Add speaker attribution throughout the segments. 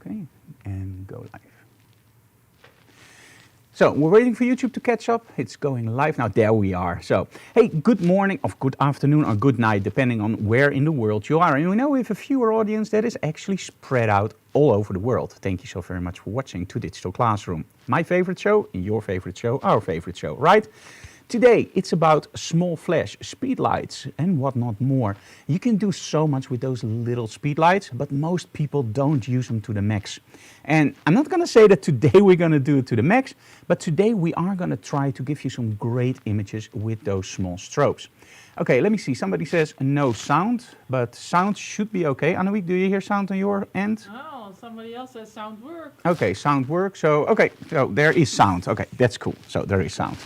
Speaker 1: Okay, and go live. So we're waiting for YouTube to catch up. It's going live now. There we are. So, hey, good morning, or good afternoon, or good night, depending on where in the world you are. And we know we have a viewer audience that is actually spread out all over the world. Thank you so very much for watching to Digital Classroom. My favorite show, your favorite show, our favorite show, right? Today, it's about small flash, speed lights, and whatnot more. You can do so much with those little speed lights, but most people don't use them to the max. And I'm not going to say that today we're going to do it to the max, but today we are going to try to give you some great images with those small strobes. Okay, let me see. Somebody says no sound, but sound should be okay. Annewiek, do you hear sound on your end?
Speaker 2: Oh, somebody else says sound works.
Speaker 1: Okay, sound works. So, okay, so there is sound. Okay, that's cool. So there is sound.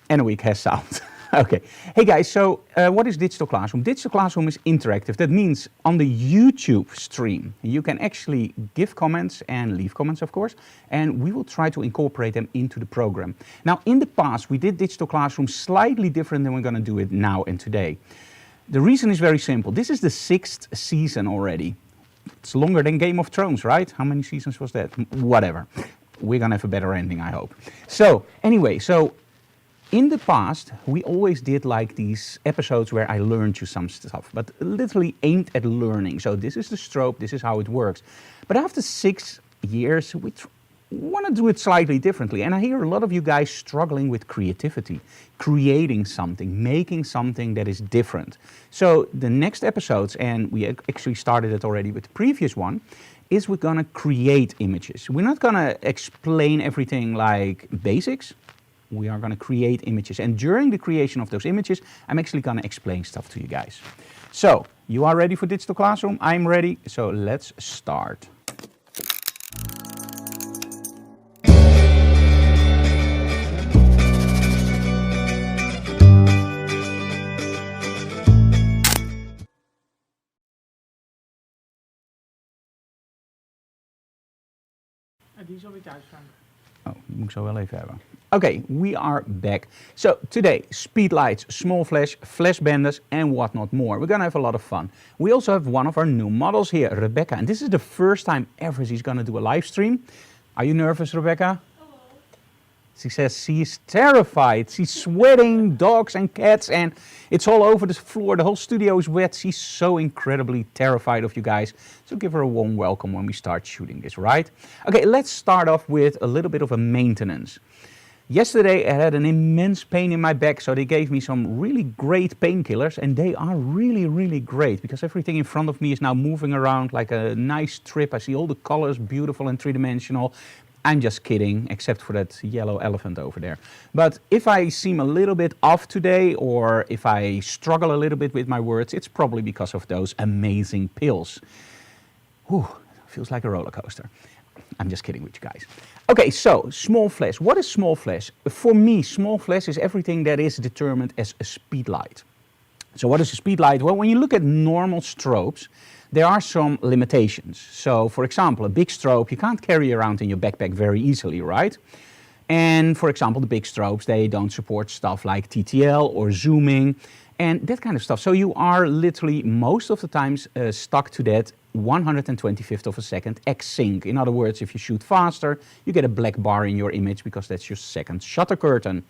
Speaker 1: Annewiek has sound. Okay. Hey guys, so what is Digital Classroom? Digital Classroom is interactive. That means on the YouTube stream, you can actually give comments and leave comments, of course, and we will try to incorporate them into the program. Now, in the past, we did Digital Classroom slightly different than we're going to do it now and today. The reason is very simple. This is the 6th season already. It's longer than Game of Thrones, right? How many seasons was that? Whatever. We're going to have a better ending, I hope. So, anyway, in the past, we always did like these episodes where I learned you some stuff, but literally aimed at learning. So this is the strobe, this is how it works. But after 6 years, we want to do it slightly differently. And I hear a lot of you guys struggling with creativity, creating something, making something that is different. So the next episodes, and we actually started it already with the previous one, is we're going to create images. We're not going to explain everything like basics. We are going to create images, and during the creation of those images, I'm actually going to explain stuff to you guys. So, you are ready for Digital Classroom? I'm ready, so let's start.
Speaker 2: Die zal weer thuis gaan.
Speaker 1: Oh, die moet ik zo wel even hebben. Okay, we are back. So today, speed lights, small flash, flash benders, and whatnot more. We're gonna have a lot of fun. We also have one of our new models here, Rebecca, and this is the first time ever she's gonna do a live stream. Are you nervous, Rebecca?
Speaker 2: Hello.
Speaker 1: She says she's terrified. She's sweating, dogs and cats, and it's all over the floor. The whole studio is wet. She's so incredibly terrified of you guys. So give her a warm welcome when we start shooting this, right? Okay, let's start off with a little bit of a maintenance. Yesterday I had an immense pain in my back, so they gave me some really great painkillers, and they are really, really great because everything in front of me is now moving around like a nice trip. I see all the colors beautiful and three-dimensional. I'm just kidding, except for that yellow elephant over there. But if I seem a little bit off today, or if I struggle a little bit with my words, it's probably because of those amazing pills. Whew, feels like a roller coaster. I'm just kidding with you guys. Okay, so small flash. What is small flash? For me, small flash is everything that is determined as a speed light. So what is a speed light? Well, when you look at normal strobes, there are some limitations. So for example, a big strobe you can't carry around in your backpack very easily, right? And for example, the big strobes, they don't support stuff like TTL or zooming and that kind of stuff. So you are literally most of the times stuck to that 125th of a second X-sync. In other words, if you shoot faster, you get a black bar in your image because that's your second shutter curtain.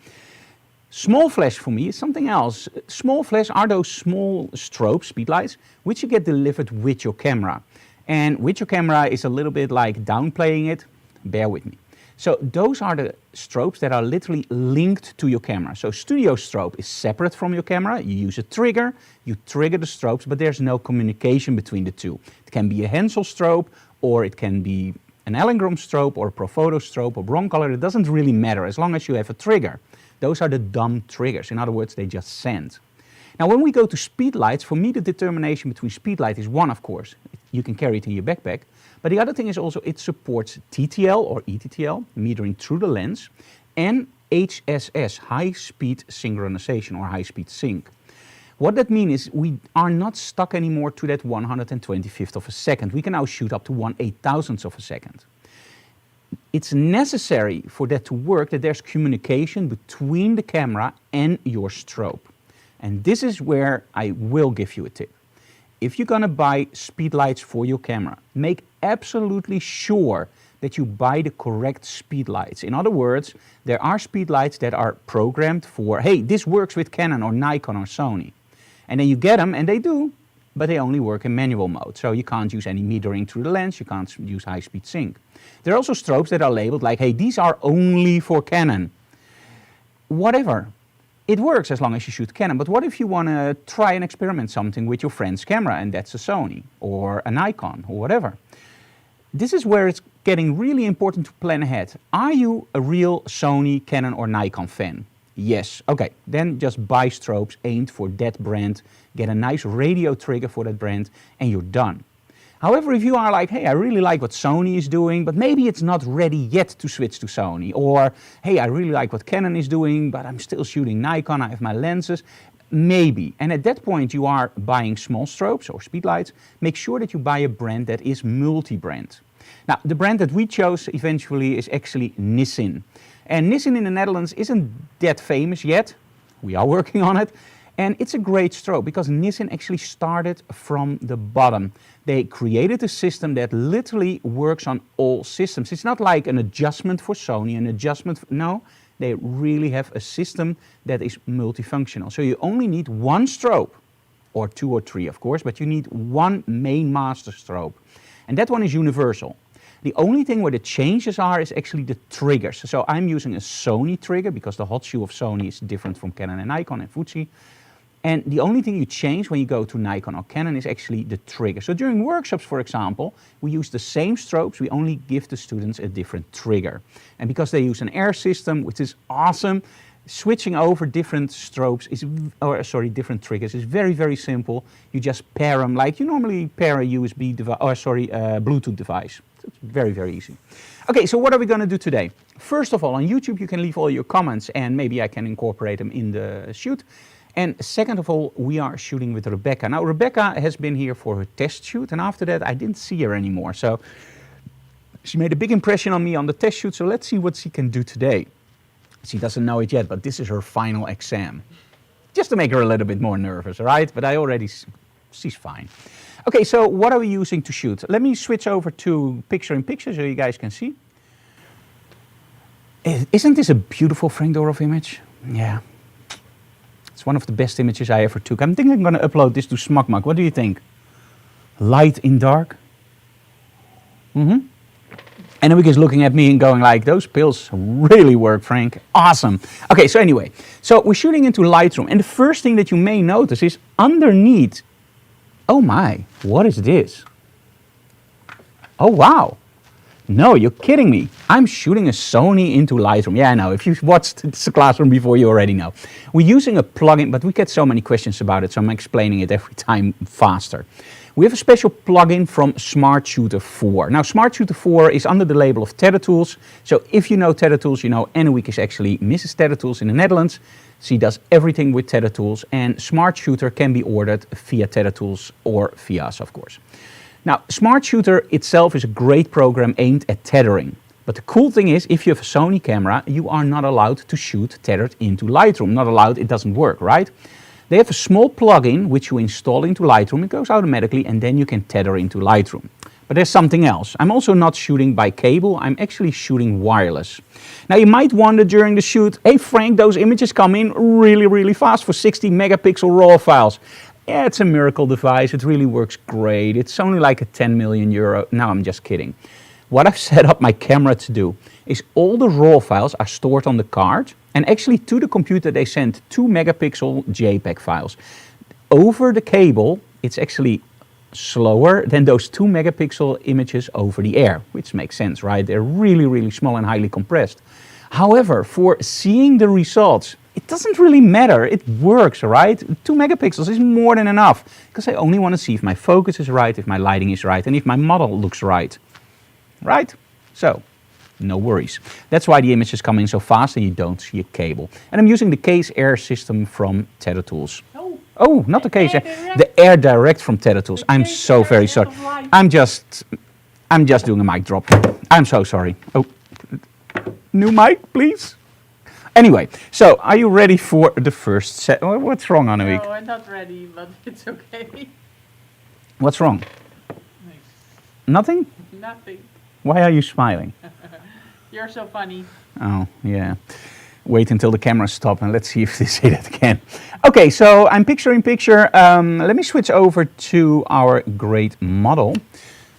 Speaker 1: Small flash for me is something else. Small flash are those small strobe speed lights which you get delivered with your camera. And with your camera is a little bit like downplaying it. Bear with me. So those are the strobes that are literally linked to your camera. So studio strobe is separate from your camera. You use a trigger, you trigger the strobes, but there's no communication between the two. It can be a Hensel strobe, or it can be an Allengram strobe, or a Profoto strobe, or Broncolor. It doesn't really matter as long as you have a trigger. Those are the dumb triggers. In other words, they just send. Now, when we go to speed lights, for me the determination between speed light is one, of course. You can carry it in your backpack. But the other thing is also it supports TTL or ETTL, metering through the lens, and HSS, high-speed synchronization or high-speed sync. What that means is we are not stuck anymore to that 125th of a second. We can now shoot up to 1/8000th of a second. It's necessary for that to work that there's communication between the camera and your strobe. And this is where I will give you a tip. if you're gonna buy speed lights for your camera, make absolutely sure that you buy the correct speed lights. In other words, there are speed lights that are programmed for, hey, this works with Canon or Nikon or Sony. And then you get them, and they do, but they only work in manual mode. So you can't use any metering through the lens, you can't use high-speed sync. There are also strobes that are labeled like, hey, these are only for Canon. Whatever. It works as long as you shoot Canon, but what if you want to try and experiment something with your friend's camera, and that's a Sony or a Nikon or whatever? This is where it's getting really important to plan ahead. Are you a real Sony, Canon or Nikon fan? Yes. Okay, then just buy strobes aimed for that brand, get a nice radio trigger for that brand, and you're done. However, if you are like, hey, I really like what Sony is doing, but maybe it's not ready yet to switch to Sony, or hey, I really like what Canon is doing, but I'm still shooting Nikon, I have my lenses, maybe. And at that point you are buying small strobes or speed lights, make sure that you buy a brand that is multi-brand. Now, the brand that we chose eventually is actually Nissin. And Nissin in the Netherlands isn't that famous yet. We are working on it. And it's a great strobe because Nissin actually started from the bottom. They created a system that literally works on all systems. It's not like an adjustment for Sony, an adjustment, no. They really have a system that is multifunctional. So you only need one strobe, or two or three of course, but you need one main master strobe. And that one is universal. The only thing where the changes are is actually the triggers. So I'm using a Sony trigger because the hot shoe of Sony is different from Canon and Nikon and Fuji. And the only thing you change when you go to Nikon or Canon is actually the trigger. So during workshops, for example, we use the same strobes, we only give the students a different trigger. And because they use an air system, which is awesome, switching over different strobes is, different triggers is very, very simple. You just pair them like you normally pair a USB device, Bluetooth device. So it's very, very easy. Okay, so what are we going to do today? First of all, on YouTube, you can leave all your comments and maybe I can incorporate them in the shoot. And second of all, we are shooting with Rebecca. Now, Rebecca has been here for her test shoot, and after that, I didn't see her anymore. So she made a big impression on me on the test shoot, so let's see what she can do today. She doesn't know it yet, but this is her final exam. Just to make her a little bit more nervous, all right? But she's fine. Okay, so what are we using to shoot? Let me switch over to picture-in-picture so you guys can see. Isn't this a beautiful Frank Dorov image? Yeah. It's one of the best images I ever took. I'm thinking I'm going to upload this to SmugMug. What do you think? Light in dark? And Enrique's looking at me and going like, those pills really work, Frank. Awesome. Okay, so anyway. So we're shooting into Lightroom. And the first thing that you may notice is underneath. Oh my, what is this? Oh wow. No, you're kidding me. I'm shooting a Sony into Lightroom. Yeah, I know. If you've watched this classroom before, you already know. We're using a plugin, but we get so many questions about it, so I'm explaining it every time faster. We have a special plugin from Smart Shooter 4. Now, Smart Shooter 4 is under the label of Tether Tools. So if you know Tether Tools, you know Enrique is actually Mrs. Tether Tools in the Netherlands. She does everything with Tether Tools, and Smart Shooter can be ordered via Tether Tools or via us, of course. Now, Smart Shooter itself is a great program aimed at tethering. But the cool thing is, if you have a Sony camera, you are not allowed to shoot tethered into Lightroom. Not allowed, it doesn't work, right? They have a small plugin which you install into Lightroom. It goes automatically and then you can tether into Lightroom. But there's something else. I'm also not shooting by cable, I'm actually shooting wireless. Now you might wonder during the shoot, hey Frank, those images come in really, really fast for 60 megapixel RAW files. Yeah, it's a miracle device, it really works great. It's only like a 10 million euro. No, I'm just kidding. What I've set up my camera to do is all the RAW files are stored on the card, and actually to the computer they send 2 megapixel JPEG files. Over the cable, it's actually slower than those 2 megapixel images over the air, which makes sense, right? They're really, really small and highly compressed. However, for seeing the results, it doesn't really matter. It works, right? 2 megapixels is more than enough because I only want to see if my focus is right, if my lighting is right, and if my model looks right. Right? So, no worries. That's why the image is coming so fast and you don't see a cable. And I'm using the Case Air system from Tether Tools. Oh, not the Case Air. The Air Direct from Tether Tools. I'm so very sorry. I'm just doing a mic drop. I'm so sorry. Oh, new mic, please. Anyway, so are you ready for the first set? What's wrong, Annemiek?
Speaker 2: No, I'm not ready, but it's okay.
Speaker 1: What's wrong?
Speaker 2: Nice.
Speaker 1: Nothing?
Speaker 2: Nothing.
Speaker 1: Why are you smiling?
Speaker 2: You're so funny.
Speaker 1: Oh, yeah. Wait until the cameras stop and let's see if they say that again. Okay, so I'm picture in picture. Let me switch over to our great model.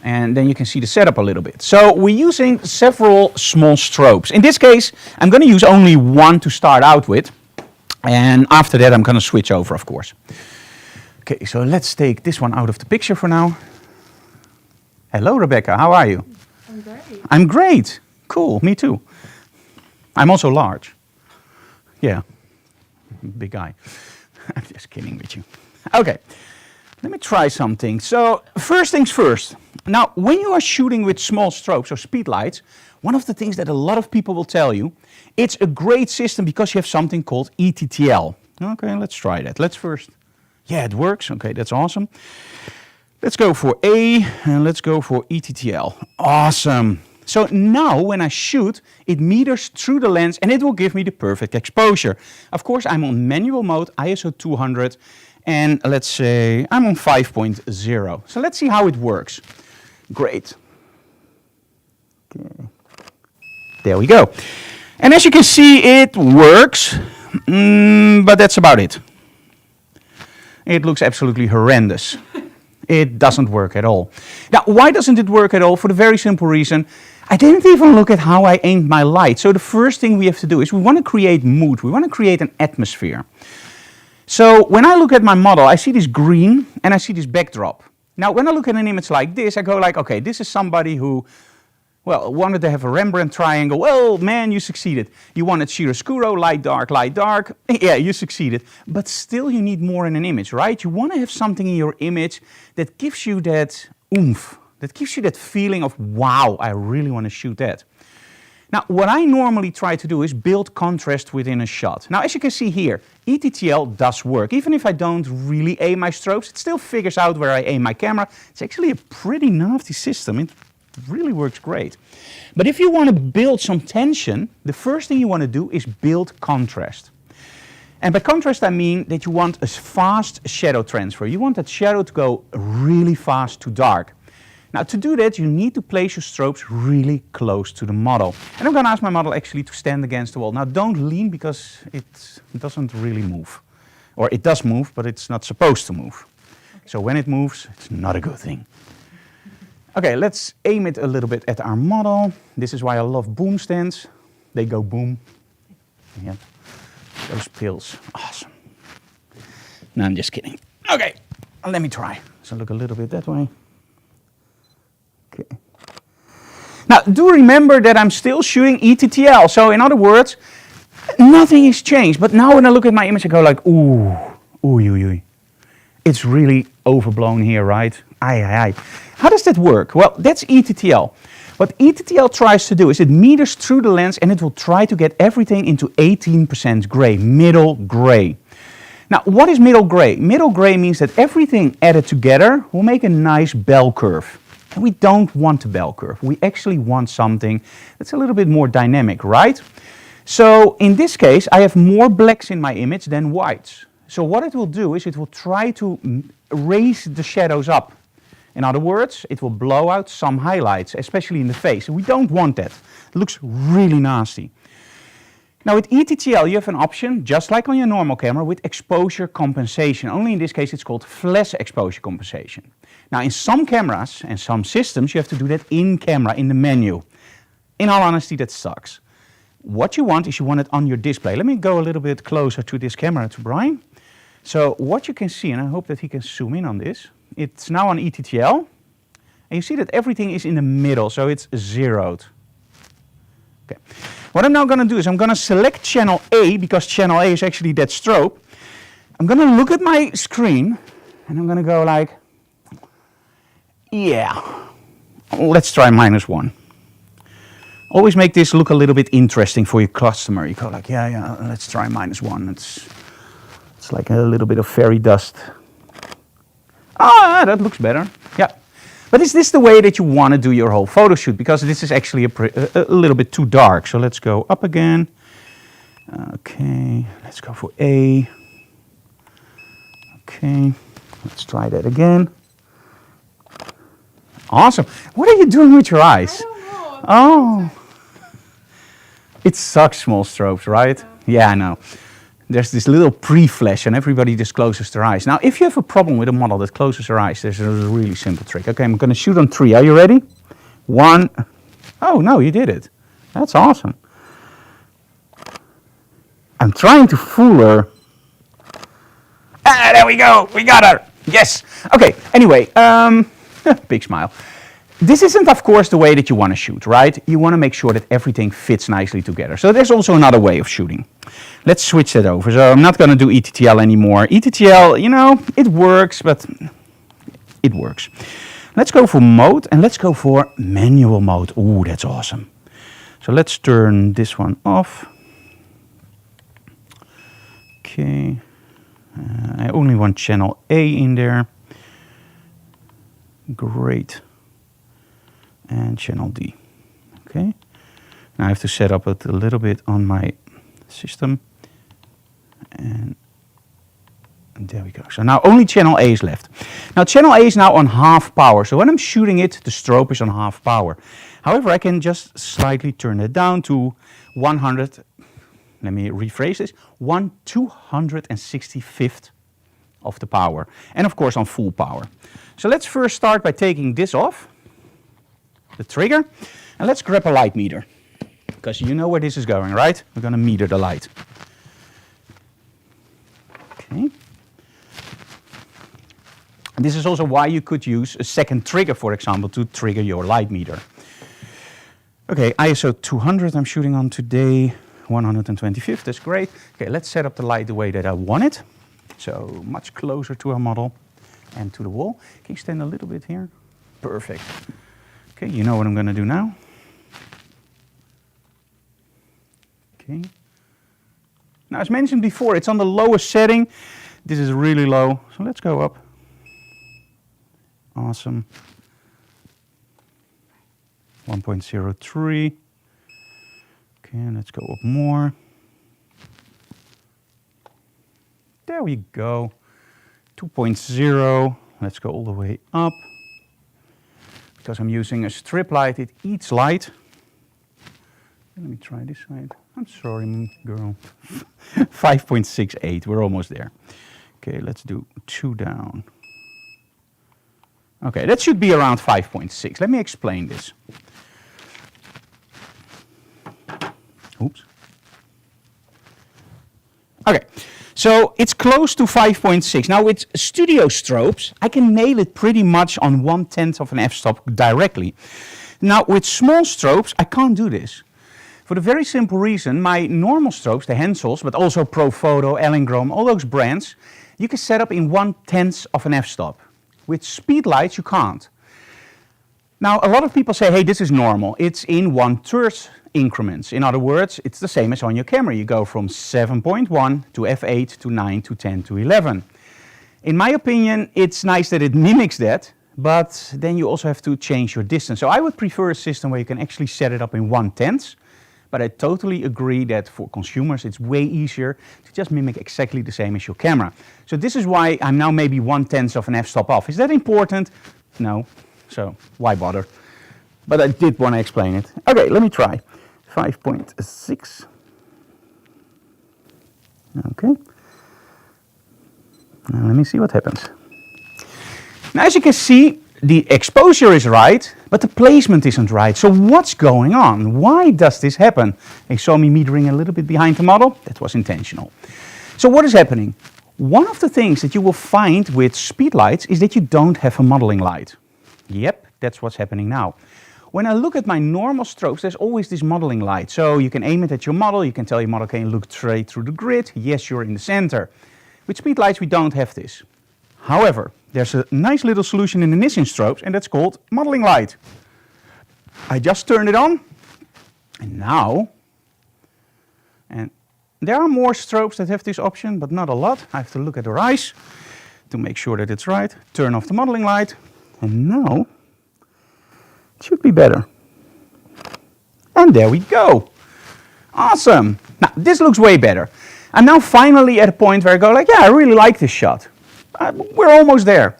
Speaker 1: And then you can see the setup a little bit. So we're using several small strobes. In this case, I'm going to use only one to start out with. And after that, I'm going to switch over, of course. Okay, so let's take this one out of the picture for now. Hello, Rebecca. How are you?
Speaker 2: I'm great.
Speaker 1: I'm great. Cool. Me too. I'm also large. Yeah. Big guy. I'm just kidding with you. Okay. Let me try something. So, first things first. Now, when you are shooting with small strobes or speed lights, one of the things that a lot of people will tell you, it's a great system because you have something called ETTL. Okay, let's try that. Let's first... Yeah, it works. Okay, that's awesome. Let's go for A and let's go for ETTL. Awesome. So now when I shoot, it meters through the lens and it will give me the perfect exposure. Of course, I'm on manual mode, ISO 200, and let's say I'm on 5.0. So let's see how it works. Great. Okay. There we go. And as you can see, it works, but that's about it. It looks absolutely horrendous. It doesn't work at all. Now, why doesn't it work at all? For the very simple reason, I didn't even look at how I aimed my light. So the first thing we have to do is we want to create mood. We want to create an atmosphere. So when I look at my model, I see this green and I see this backdrop. Now, when I look at an image like this, I go like, okay, this is somebody who, well, wanted to have a Rembrandt triangle. Well, man, you succeeded. You wanted chiaroscuro, light, dark, light, dark. Yeah, you succeeded. But still you need more in an image, right? You want to have something in your image that gives you that oomph, that gives you that feeling of, wow, I really want to shoot that. Now, what I normally try to do is build contrast within a shot. Now, as you can see here, ETTL does work. Even if I don't really aim my strobes, it still figures out where I aim my camera. It's actually a pretty nasty system. It really works great. But if you want to build some tension, the first thing you want to do is build contrast. And by contrast, I mean that you want a fast shadow transfer. You want that shadow to go really fast to dark. Now, to do that, you need to place your strobes really close to the model. And I'm going to ask my model actually to stand against the wall. Now, don't lean because it doesn't really move. Or it does move, but it's not supposed to move. Okay. So when it moves, it's not a good thing. Okay, let's aim it a little bit at our model. This is why I love boom stands. They go boom. Yeah. Those pills, awesome. No, I'm just kidding. Okay, let me try. So look a little bit that way. Okay. Now, do remember that I'm still shooting ETTL. So in other words, nothing has changed. But now when I look at my image, I go like, ooh, ooh, ooh, ooh. It's really overblown here, right? Aye, aye, aye. How does that work? Well, that's ETTL. What ETTL tries to do is it meters through the lens and it will try to get everything into 18% gray, middle gray. Now, what is middle gray? Middle gray means that everything added together will make a nice bell curve. And we don't want a bell curve. We actually want something that's a little bit more dynamic, right? So in this case, I have more blacks in my image than whites. So what it will do is it will try to raise the shadows up. In other words, it will blow out some highlights, especially in the face. We don't want that. It looks really nasty. Now with ETTL, you have an option, just like on your normal camera, with exposure compensation. Only in this case, it's called flash exposure compensation. Now in some cameras and some systems, you have to do that in camera, in the menu. In all honesty, that sucks. What you want is you want it on your display. Let me go a little bit closer to this camera, to Brian. So what you can see, and I hope that he can zoom in on this, it's now on ETTL, and you see that everything is in the middle, so it's zeroed. Okay. What I'm now going to do is I'm going to select channel A, because channel A is actually that strobe. I'm going to look at my screen, and I'm going to go like, yeah, let's try -1. Always make this look a little bit interesting for your customer. You go like, yeah, let's try -1. It's like a little bit of fairy dust. Ah, that looks better. Yeah. But is this the way that you want to do your whole photo shoot? Because this is actually a little bit too dark. So let's go up again. Okay, let's go for A. Okay, let's try that again. Awesome. What are you doing with your
Speaker 2: I
Speaker 1: eyes?
Speaker 2: don't know.
Speaker 1: Oh. It sucks, small strobes, right? Yeah, I know. There's this little pre-flash and everybody just closes their eyes. Now, if you have a problem with a model that closes their eyes, there's a really simple trick. Okay, I'm going to shoot on 3. Are you ready? 1. Oh, no, you did it. That's awesome. I'm trying to fool her. Ah, there we go. We got her. Yes. Okay, anyway, big smile. This isn't, of course, the way that you want to shoot, right? You want to make sure that everything fits nicely together. So there's also another way of shooting. Let's switch that over. So I'm not going to do ETTL anymore. ETTL, you know, it works, but it works. Let's go for mode, and let's go for manual mode. Ooh, that's awesome. So let's turn this one off. Okay. I only want channel A in there. Great. And channel D. Okay. Now I have to set up it a little bit on my system. And there we go. So now only channel A is left. Now channel A is now on half power. So when I'm shooting it, the strobe is on half power. However, I can just slightly turn it down to 100. Let me rephrase this. 1/265th of the power. And of course on full power. So let's first start by taking this off. The trigger, and let's grab a light meter, because you know where this is going, right? We're going to meter the light. Okay. And this is also why you could use a second trigger, for example, to trigger your light meter. Okay, ISO 200 I'm shooting on today, 125th, that's great. Okay, let's set up the light the way that I want it. So much closer to our model and to the wall. Can you stand a little bit here? Perfect. Okay, you know what I'm going to do now. Okay. Now, as mentioned before, it's on the lowest setting. This is really low, so let's go up. Awesome. 1.03. Okay, and let's go up more. There we go. 2.0. Let's go all the way up. Because I'm using a strip light, it eats light. Let me try this side. I'm sorry, girl. 5.68, we're almost there. Okay, let's do 2 down. Okay, that should be around 5.6. Let me explain this. Oops. Okay, so it's close to 5.6. Now with studio strobes, I can nail it pretty much on 1/10 of an f-stop directly. Now with small strobes, I can't do this. For the very simple reason, my normal strobes, the Hensel's, but also Profoto, Elinchrom, all those brands, you can set up in 1/10 of an f-stop. With speed lights, you can't. Now, a lot of people say, hey, this is normal. It's in 1/3 increments. In other words, it's the same as on your camera. You go from 7.1 to f8 to 9 to 10 to 11. In my opinion, it's nice that it mimics that, but then you also have to change your distance. So I would prefer a system where you can actually set it up in 1/10. But I totally agree that for consumers, it's way easier to just mimic exactly the same as your camera. So this is why I'm now maybe 1/10 of an f-stop off. Is that important? No. So why bother? But I did want to explain it. Okay, let me try. 5.6. Okay. Now let me see what happens. Now as you can see, the exposure is right, but the placement isn't right. So what's going on? Why does this happen? You saw me metering a little bit behind the model. That was intentional. So what is happening? One of the things that you will find with speed lights is that you don't have a modeling light. Yep, that's what's happening now. When I look at my normal strobes, there's always this modeling light. So you can aim it at your model, you can tell your model, can you look straight through the grid? Yes, you're in the center. With speed lights, we don't have this. However, there's a nice little solution in the Nissin strobes, and that's called modeling light. I just turn it on, and now, and there are more strobes that have this option, but not a lot. I have to look at their eyes to make sure that it's right. Turn off the modeling light, and now it should be better. And there we go. Awesome. Now, this looks way better. I'm now finally at a point where I go like, yeah, I really like this shot. We're almost there.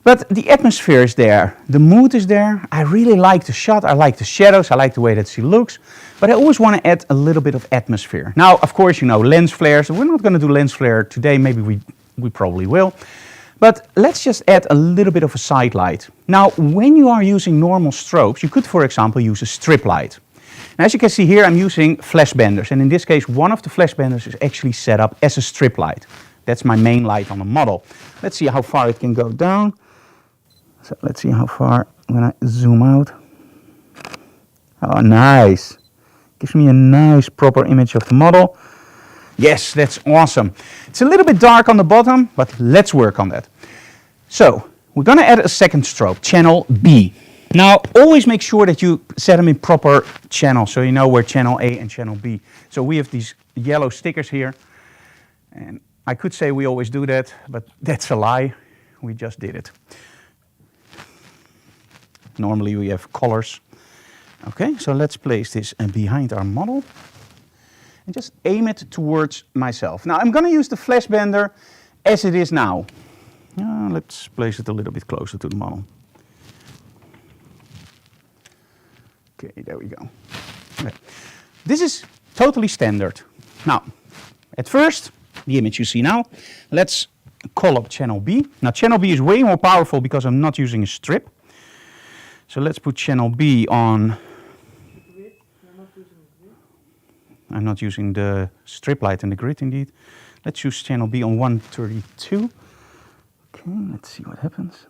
Speaker 1: But the atmosphere is there, the mood is there. I really like the shot, I like the shadows, I like the way that she looks. But I always want to add a little bit of atmosphere. Now, of course, you know, lens flares. We're not going to do lens flare today, maybe we probably will. But let's just add a little bit of a side light. Now, when you are using normal strobes, you could, for example, use a strip light. Now, as you can see here, I'm using flash benders. And in this case, one of the flash benders is actually set up as a strip light. That's my main light on the model. Let's see how far it can go down. So let's see how far when I zoom out. Oh, nice. Gives me a nice proper image of the model. Yes, that's awesome. It's a little bit dark on the bottom, but let's work on that. So we're going to add a second strobe, channel B. Now, always make sure that you set them in proper channels, so you know where channel A and channel B. So we have these yellow stickers here, and I could say we always do that, but that's a lie. We just did it. Normally we have colors. Okay, so let's place this behind our model and just aim it towards myself. Now I'm going to use the flash bender as it is now. Let's place it a little bit closer to the model. Okay, there we go. Okay. This is totally standard. Now, at first, the image you see now, let's call up channel B. Now channel B is way more powerful because I'm not using a strip. So let's put channel B on. I'm not using the strip light and the grid indeed. Let's use channel B on 132. Okay, let's see what happens.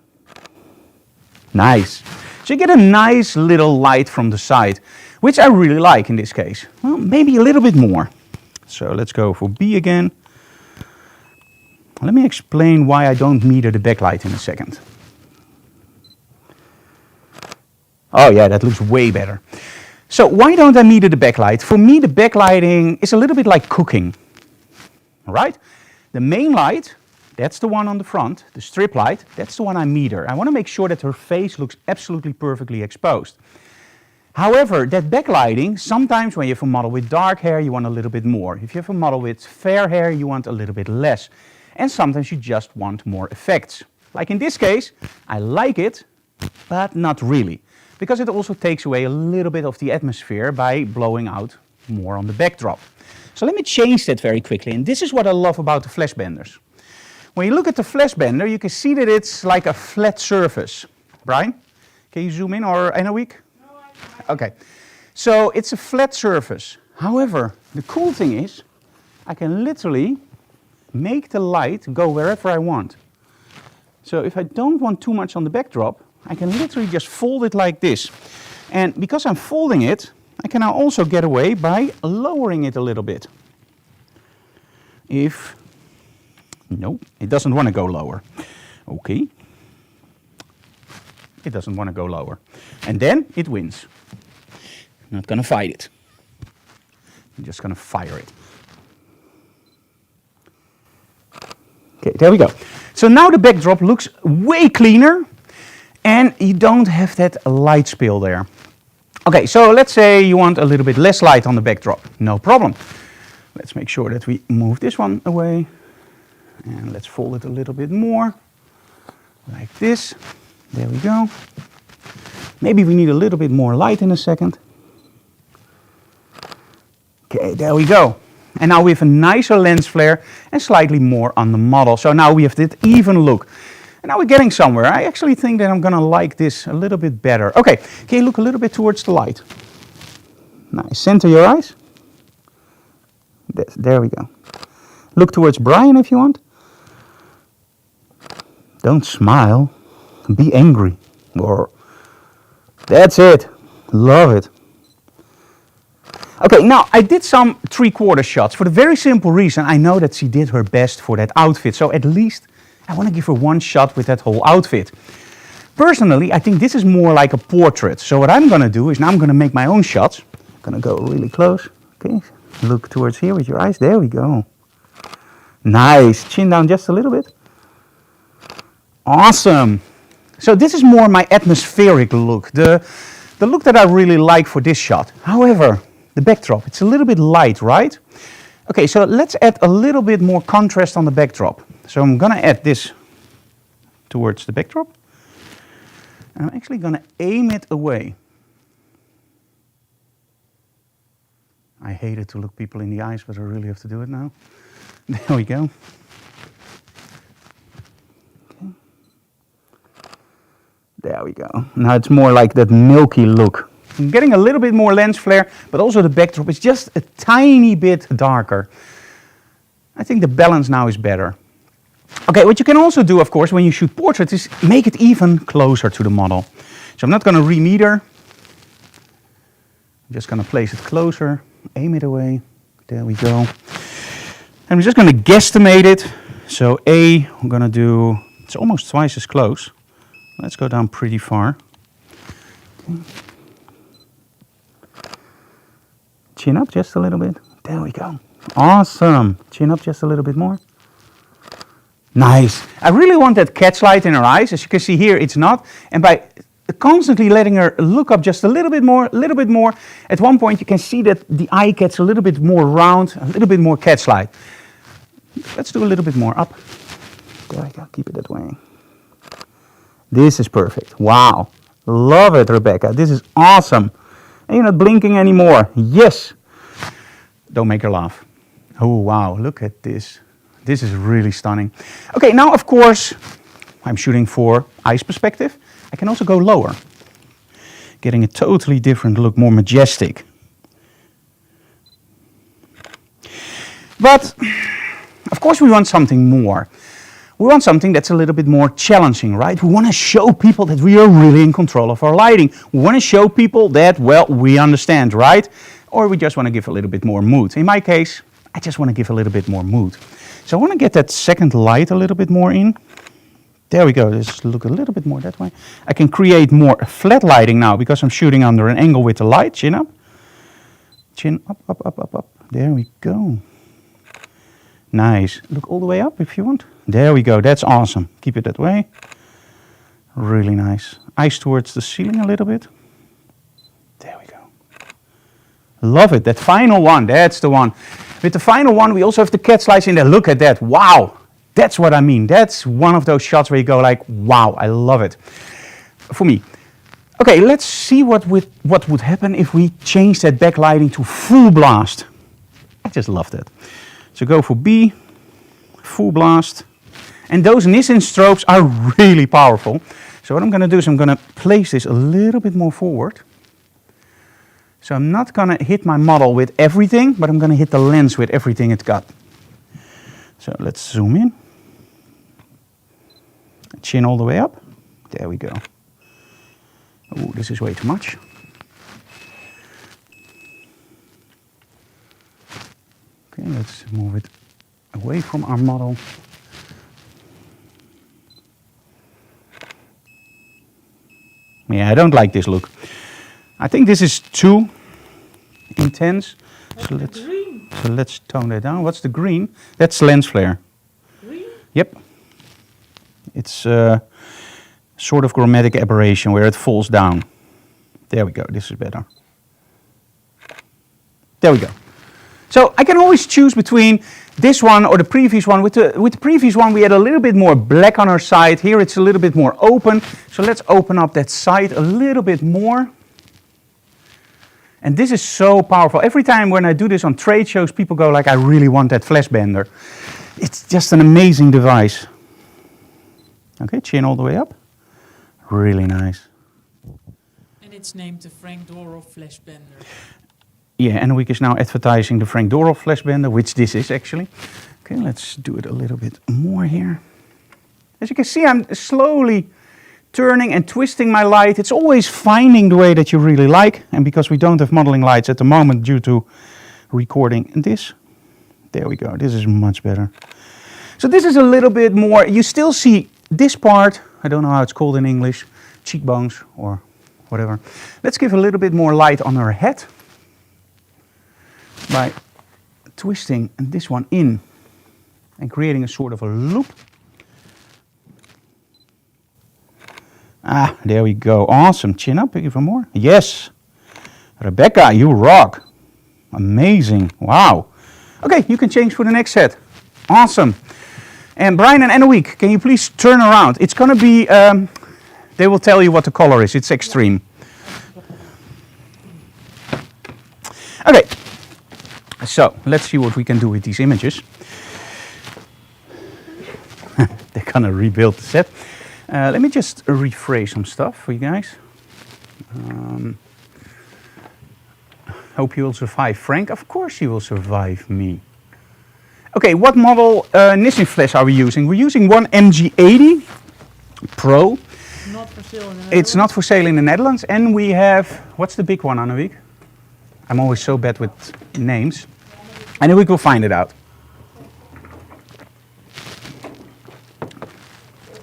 Speaker 1: Nice. So you get a nice little light from the side, which I really like in this case. Well, maybe a little bit more. So let's go for B again. Let me explain why I don't meter the backlight in a second. Oh yeah, that looks way better. So why don't I meter the backlight? For me, the backlighting is a little bit like cooking. All right? The main light, that's the one on the front. The strip light, that's the one I meter. I want to make sure that her face looks absolutely perfectly exposed. However, that backlighting, sometimes when you have a model with dark hair, you want a little bit more. If you have a model with fair hair, you want a little bit less. And sometimes you just want more effects. Like in this case, I like it, but not really. Because it also takes away a little bit of the atmosphere by blowing out more on the backdrop. So let me change that very quickly. And this is what I love about the flash benders. When you look at the flash bender, you can see that it's like a flat surface. Brian, can you zoom in, or Emmeloord?
Speaker 2: No, I
Speaker 1: Okay. So it's a flat surface. However, the cool thing is, I can literally make the light go wherever I want. So if I don't want too much on the backdrop, I can literally just fold it like this. And because I'm folding it, I can now also get away by lowering it a little bit. No, it doesn't want to go lower. Okay. It doesn't want to go lower. And then it wins. I'm not going to fight it. I'm just going to fire it. Okay, there we go. So now the backdrop looks way cleaner. And you don't have that light spill there. Okay, so let's say you want a little bit less light on the backdrop. No problem. Let's make sure that we move this one away. And let's fold it a little bit more. Like this. There we go. Maybe we need a little bit more light in a second. Okay, there we go. And now we have a nicer lens flare and slightly more on the model. So now we have that even look. And now we're getting somewhere. I actually think that I'm going to like this a little bit better. Okay, can you look a little bit towards the light? Nice. Center your eyes. There we go. Look towards Brian if you want. Don't smile. Be angry. Or that's it. Love it. Okay, now I did some 3/4 shots for the very simple reason I know that she did her best for that outfit. So at least I want to give her one shot with that whole outfit. Personally, I think this is more like a portrait. So what I'm going to do is now I'm going to make my own shots. I'm going to go really close. Okay, look towards here with your eyes. There we go. Nice. Chin down just a little bit. Awesome. So this is more my atmospheric look. The look that I really like for this shot. However, the backdrop, it's a little bit light, right? Okay, so let's add a little bit more contrast on the backdrop. So I'm going to add this towards the backdrop. And I'm actually going to aim it away. I hate it to look people in the eyes, but I really have to do it now. There we go. Okay. There we go. Now it's more like that milky look. I'm getting a little bit more lens flare, but also the backdrop is just a tiny bit darker. I think the balance now is better. Okay, what you can also do, of course, when you shoot portraits is make it even closer to the model. So I'm not going to remeter. I'm just going to place it closer, aim it away. There we go. And I'm just going to guesstimate it. So I'm going to do, it's almost twice as close. Let's go down pretty far. Okay. Chin up just a little bit. There we go. Awesome. Chin up just a little bit more. Nice. I really want that catch light in her eyes. As you can see here, it's not. And by constantly letting her look up just a little bit more, at one point you can see that the eye gets a little bit more round, a little bit more catch light. Let's do a little bit more up. There we go. Keep it that way. This is perfect. Wow. Love it, Rebecca. This is awesome. And you're not blinking anymore. Yes. Don't make her laugh. Oh, wow. Look at this. This is really stunning. Okay, now, of course, I'm shooting for eyes perspective. I can also go lower, getting a totally different look, more majestic. But, of course, we want something more. We want something that's a little bit more challenging, right? We want to show people that we are really in control of our lighting. We want to show people that, well, we understand, right? Or we just want to give a little bit more mood. In my case, I just want to give a little bit more mood. So I want to get that second light a little bit more in. There we go. Just look a little bit more that way. I can create more flat lighting now because I'm shooting under an angle with the light. Chin up. Chin up, up, up, up, up. There we go. Nice. Look all the way up if you want. There we go. That's awesome. Keep it that way. Really nice. Eyes towards the ceiling a little bit. There we go. Love it. That final one. That's the one. With the final one, we also have the catch lights in there. Look at that. Wow. That's what I mean. That's one of those shots where you go like, wow, I love it. For me. Okay, let's see what would happen if we change that backlighting to full blast. I just love that. So go for B, full blast. And those Nissan strobes are really powerful. So what I'm going to do is I'm going to place this a little bit more forward. So I'm not going to hit my model with everything, but I'm going to hit the lens with everything it's got. So let's zoom in. Chin all the way up. There we go. Oh, this is way too much. Okay, let's move it away from our model. Yeah, I don't like this look. I think this is too intense. So let's tone that down. What's the green? That's lens flare.
Speaker 2: Green?
Speaker 1: Yep. It's sort of chromatic aberration where it falls down. There we go. This is better. There we go. So I can always choose between this one or the previous one. With the previous one we had a little bit more black on our side. Here it's a little bit more open. So let's open up that side a little bit more. And this is so powerful. Every time when I do this on trade shows, people go like, I really want that flash bender. It's just an amazing device. Okay, chin all the way up. Really nice.
Speaker 3: And it's named the Frank Dorel Flash Bender.
Speaker 1: Yeah, Enneweek is now advertising the Frank Dorel flash bender, which this is actually. Okay, let's do it a little bit more here. As you can see, I'm slowly turning and twisting my light. It's always finding the way that you really like. And because we don't have modeling lights at the moment due to recording this, there we go. This is much better. So this is a little bit more, you still see this part, I don't know how it's called in English, cheekbones or whatever. Let's give a little bit more light on her head by twisting this one in and creating a sort of a loop. Ah, there we go. Awesome. Chin up even more. Yes. Rebecca, you rock. Amazing. Wow. Okay, you can change for the next set. Awesome. And Brian and Enneweek, can you please turn around? It's going to be They will tell you what the color is. It's extreme. Okay, so let's see what we can do with these images. They're gonna rebuild the set. Let me just rephrase some stuff for you guys. Hope you will survive. Frank, of course you will survive me. Okay, what model Nissin flash are we using? We're using one MG80 Pro.
Speaker 3: Not for sale in the
Speaker 1: It's
Speaker 3: Netherlands.
Speaker 1: not for sale in the Netherlands. And we have, what's the big one, Annewiek? I'm always so bad with names. Annewiek will find it out.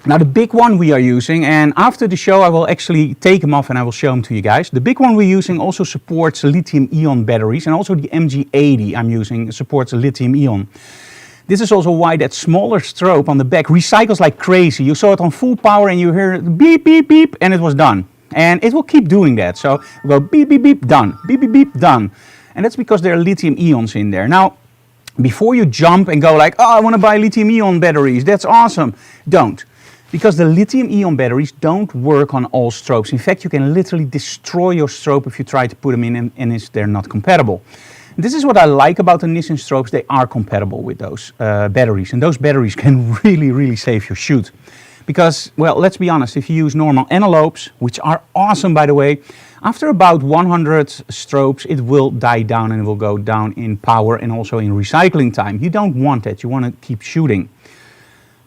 Speaker 1: Now the big one we are using, and after the show I will actually take them off and I will show them to you guys. The big one we're using also supports lithium-ion batteries, and also the MG80 I'm using supports lithium-ion. This is also why that smaller strobe on the back recycles like crazy. You saw it on full power and you hear it beep, beep, beep, and it was done. And it will keep doing that. So we'll go beep, beep, beep, done, beep, beep, beep, done. And that's because there are lithium-ions in there. Now, before you jump and go like, oh, I want to buy lithium-ion batteries, that's awesome. Don't. Because the lithium-ion batteries don't work on all strobes. In fact, you can literally destroy your strobe if you try to put them in and they're not compatible. This is what I like about the Nissin strobes. They are compatible with those batteries. And those batteries can really, really save your shoot. Because, well, let's be honest, if you use normal envelopes, which are awesome by the way, after about 100 strobes, it will die down and it will go down in power and also in recycling time. You don't want that. You want to keep shooting.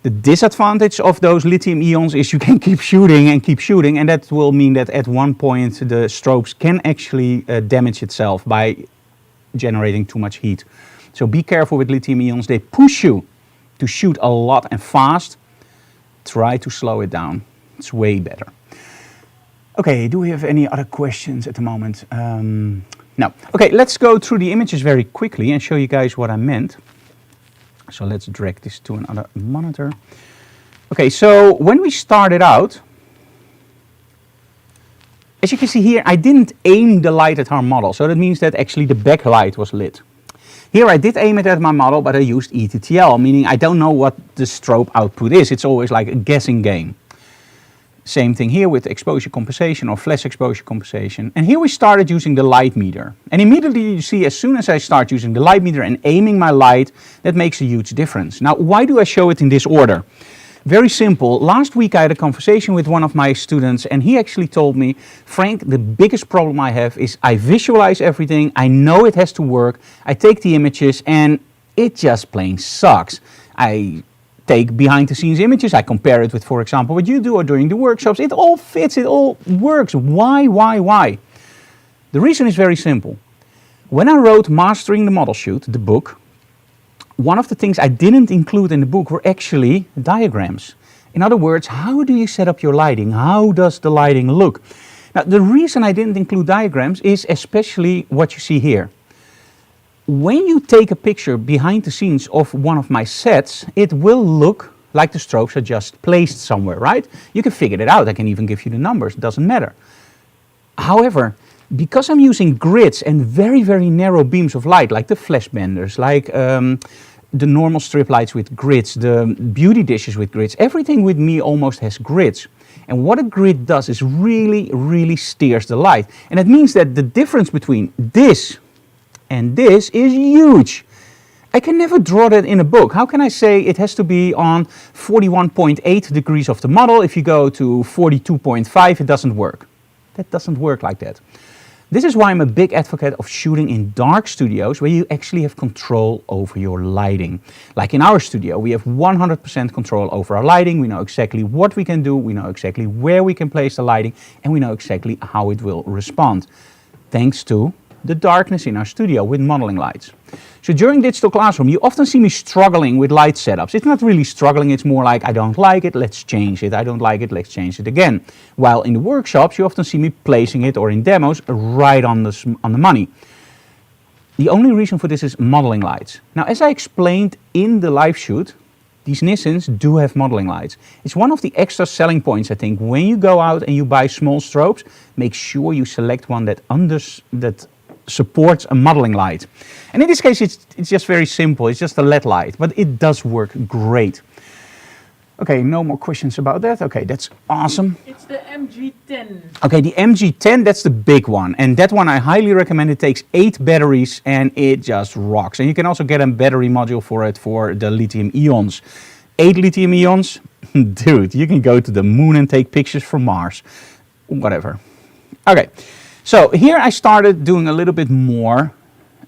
Speaker 1: The disadvantage of those lithium ions is you can keep shooting, and that will mean that at one point the strobes can actually damage itself by generating too much heat. So be careful with lithium ions. They push you to shoot a lot and fast. Try to slow it down. It's way better. Okay, do we have any other questions at the moment? No. Okay, let's go through the images very quickly and show you guys what I meant. So let's drag this to another monitor. Okay, so when we started out, as you can see here, I didn't aim the light at our model. So that means that actually the backlight was lit. Here I did aim it at my model, but I used ETTL, meaning I don't know what the strobe output is. It's always like a guessing game. Same thing here with exposure compensation or flash exposure compensation. And here we started using the light meter. And immediately you see, as soon as I start using the light meter and aiming my light, that makes a huge difference. Now, why do I show it in this order? Very simple. Last week I had a conversation with one of my students and he actually told me, Frank, the biggest problem I have is I visualize everything, I know it has to work, I take the images and it just plain sucks. I take behind the scenes images, I compare it with, for example, what you do or during the workshops, it all fits, it all works. Why? The reason is very simple. When I wrote Mastering the Model Shoot, the book, one of the things I didn't include in the book were actually diagrams. In other words, how do you set up your lighting? How does the lighting look? Now, the reason I didn't include diagrams is especially what you see here. When you take a picture behind the scenes of one of my sets, it will look like the strobes are just placed somewhere, right? You can figure it out. I can even give you the numbers. It doesn't matter. However, because I'm using grids and very, very narrow beams of light, like the flash benders, like the normal strip lights with grids, the beauty dishes with grids, everything with me almost has grids. And what a grid does is really, really steers the light. And it means that the difference between this and this is huge. I can never draw that in a book. How can I say it has to be on 41.8 degrees of the model? If you go to 42.5, it doesn't work. That doesn't work like that. This is why I'm a big advocate of shooting in dark studios where you actually have control over your lighting. Like in our studio, we have 100% control over our lighting. We know exactly what we can do. We know exactly where we can place the lighting. And we know exactly how it will respond. Thanks to the darkness in our studio with modeling lights. So during Digital Classroom, you often see me struggling with light setups. It's not really struggling, it's more like, I don't like it, let's change it. I don't like it, let's change it again. While in the workshops, you often see me placing it, or in demos, right on the money. The only reason for this is modeling lights. Now, as I explained in the live shoot, these Nissins do have modeling lights. It's one of the extra selling points, I think. When you go out and you buy small strobes, make sure you select one that supports a modeling light. And in this case, it's just very simple. It's just a LED light, but it does work great. Okay, no more questions about that. Okay, that's awesome.
Speaker 2: It's the MG10.
Speaker 1: Okay, the MG10, that's the big one. And that one I highly recommend. It takes 8 batteries and it just rocks. And you can also get a battery module for it for the lithium ions. 8 lithium ions? Dude, you can go to the moon and take pictures from Mars. Whatever. Okay, so here I started doing a little bit more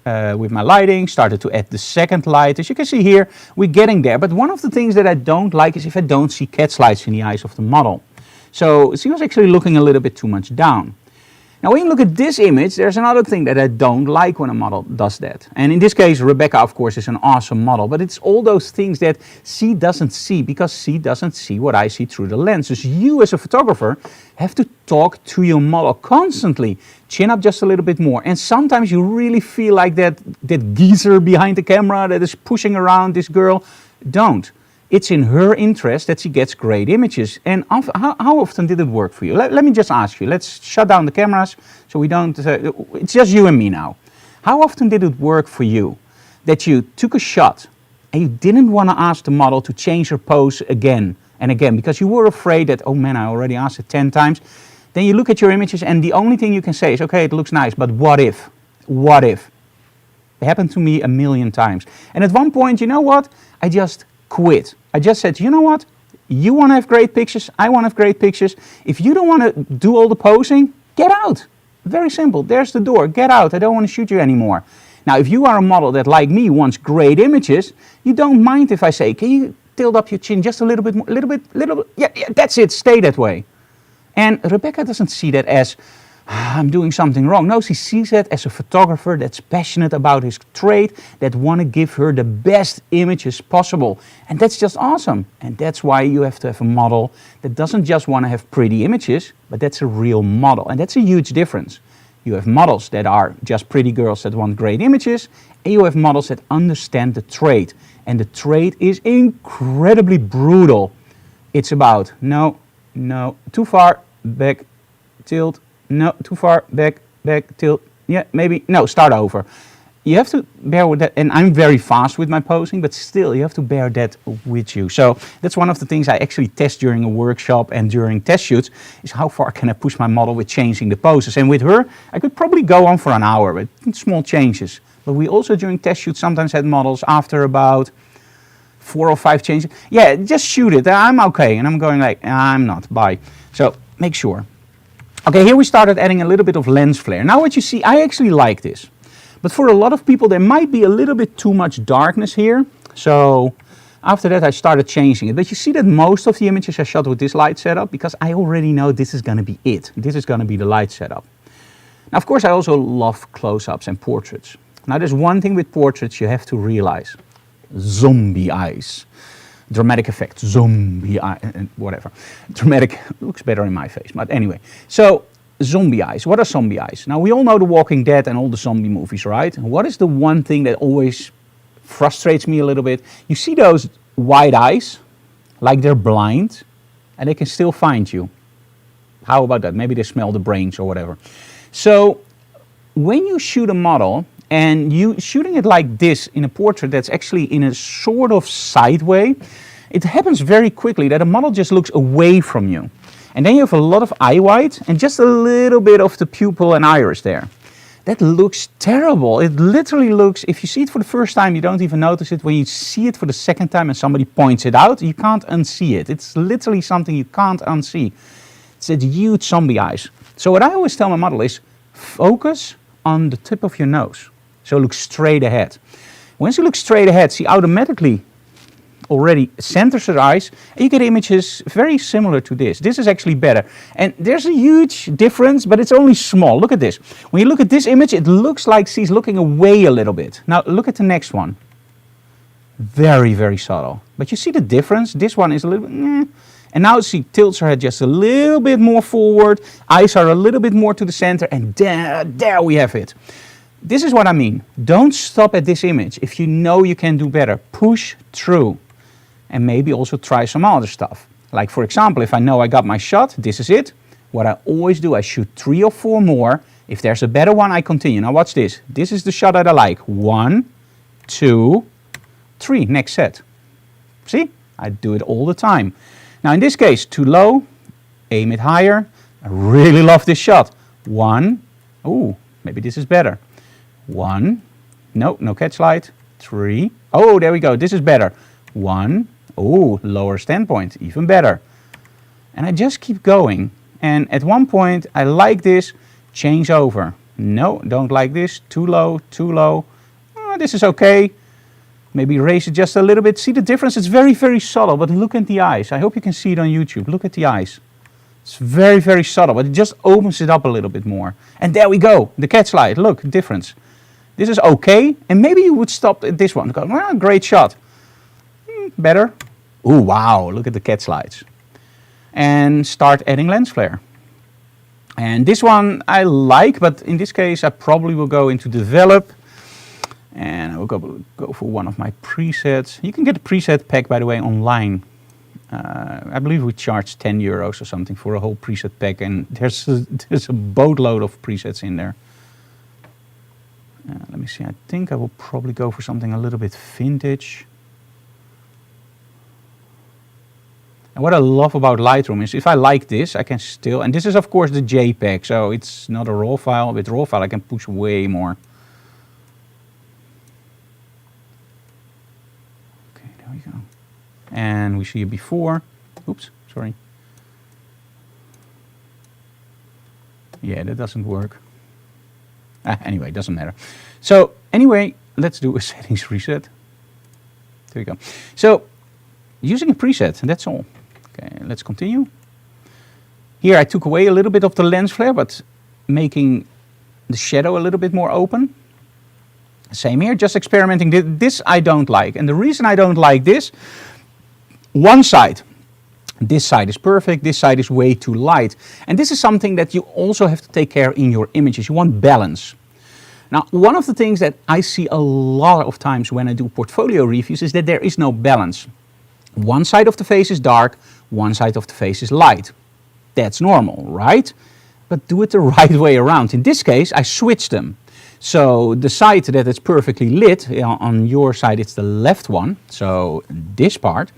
Speaker 1: with my lighting, started to add the second light. As you can see here, we're getting there. But one of the things that I don't like is if I don't see cat's lights in the eyes of the model. So she was actually looking a little bit too much down. Now when you look at this image, there's another thing that I don't like when a model does that. And in this case, Rebecca, of course, is an awesome model, but it's all those things that she doesn't see because she doesn't see what I see through the lenses. You as a photographer have to talk to your model constantly. Chin up just a little bit more. And sometimes you really feel like that geezer behind the camera that is pushing around this girl. Don't. It's in her interest that she gets great images. And how often did it work for you? Let me just ask you. Let's shut down the cameras so we don't... it's just you and me now. How often did it work for you that you took a shot and you didn't want to ask the model to change her pose again and again because you were afraid that, oh man, I already asked it 10 times. Then you look at your images and the only thing you can say is, okay, it looks nice, but what if? What if? It happened to me a million times. And at one point, you know what? I just quit. I just said, you know what? You want to have great pictures. I want to have great pictures. If you don't want to do all the posing, get out. Very simple. There's the door. Get out. I don't want to shoot you anymore. Now, if you are a model that, like me, wants great images, you don't mind if I say, can you tilt up your chin just a little bit more, little bit. Yeah, that's it. Stay that way. And Rebecca doesn't see that as, I'm doing something wrong. No, she sees it as a photographer that's passionate about his trade, that want to give her the best images possible. And that's just awesome. And that's why you have to have a model that doesn't just want to have pretty images, but that's a real model. And that's a huge difference. You have models that are just pretty girls that want great images, and you have models that understand the trade. And the trade is incredibly brutal. It's about, no, too far, back, tilt, no, too far, back, tilt, yeah, maybe, no, start over. You have to bear with that, and I'm very fast with my posing, but still, you have to bear that with you. So that's one of the things I actually test during a workshop and during test shoots, is how far can I push my model with changing the poses. And with her, I could probably go on for an hour with small changes. But we also, during test shoots, sometimes had models after about 4 or 5 changes. Yeah, just shoot it, I'm okay. And I'm going like, I'm not, bye. So make sure. Okay, here we started adding a little bit of lens flare. Now what you see, I actually like this. But for a lot of people, there might be a little bit too much darkness here. So after that, I started changing it. But you see that most of the images I shot with this light setup because I already know this is going to be it. This is going to be the light setup. Now, of course, I also love close-ups and portraits. Now, there's one thing with portraits you have to realize. Zombie eyes. Dramatic effect, zombie eye, whatever. Dramatic, looks better in my face, but anyway. So, zombie eyes. What are zombie eyes? Now, we all know The Walking Dead and all the zombie movies, right? What is the one thing that always frustrates me a little bit? You see those wide eyes, like they're blind, and they can still find you. How about that? Maybe they smell the brains or whatever. So, when you shoot a model, and you shooting it like this in a portrait that's actually in a sort of side way, it happens very quickly that a model just looks away from you. And then you have a lot of eye white and just a little bit of the pupil and iris there. That looks terrible. It literally looks, if you see it for the first time, you don't even notice it. When you see it for the second time and somebody points it out, you can't unsee it. It's literally something you can't unsee. It's that huge zombie eyes. So what I always tell my model is, focus on the tip of your nose. So look straight ahead. Once you look straight ahead, she automatically already centers her eyes, and you get images very similar to this. This is actually better. And there's a huge difference, but it's only small. Look at this. When you look at this image, it looks like she's looking away a little bit. Now look at the next one. Very, very subtle. But you see the difference? This one is a little bit, and now she tilts her head just a little bit more forward. Eyes are a little bit more to the center, and there we have it. This is what I mean. Don't stop at this image. If you know you can do better, push through. And maybe also try some other stuff. Like for example, if I know I got my shot, this is it. What I always do, I shoot 3 or 4 more. If there's a better one, I continue. Now watch this. This is the shot that I like. 1, 2, 3. Next set. See? I do it all the time. Now in this case, too low, aim it higher. I really love this shot. 1, ooh, maybe this is better. 1, no catch light. 3, oh, there we go, this is better. 1, oh, lower standpoint, even better. And I just keep going. And at one point, I like this, change over. No, don't like this, too low, too low. Oh, this is okay. Maybe raise it just a little bit. See the difference? It's very, very subtle, but look at the eyes. I hope you can see it on YouTube. Look at the eyes. It's very, very subtle, but it just opens it up a little bit more. And there we go, the catch light. Look, difference. This is okay, and maybe you would stop at this one. Go, well, great shot. Better. Ooh, wow, look at the catch lights. And start adding lens flare. And this one I like, but in this case I probably will go into develop. And I will go for one of my presets. You can get a preset pack, by the way, online. I believe we charge 10 euros or something for a whole preset pack, and there's a boatload of presets in there. Let me see, I think I will probably go for something a little bit vintage. And what I love about Lightroom is if I like this, I can still, and this is of course the JPEG, so it's not a RAW file. With RAW file I can push way more. Okay, there we go. And we see it before. Oops, sorry. Yeah, that doesn't work. Anyway, doesn't matter. So anyway, let's do a settings reset. There we go. So using a preset, and that's all. Okay, let's continue. Here I took away a little bit of the lens flare, but making the shadow a little bit more open. Same here, just experimenting. This I don't like. And the reason I don't like this, one side, this side is perfect, this side is way too light. And this is something that you also have to take care in your images. You want balance. Now, one of the things that I see a lot of times when I do portfolio reviews is that there is no balance. One side of the face is dark, one side of the face is light. That's normal, right? But do it the right way around. In this case, I switched them. So the side that is perfectly lit, on your side it's the left one, so this part,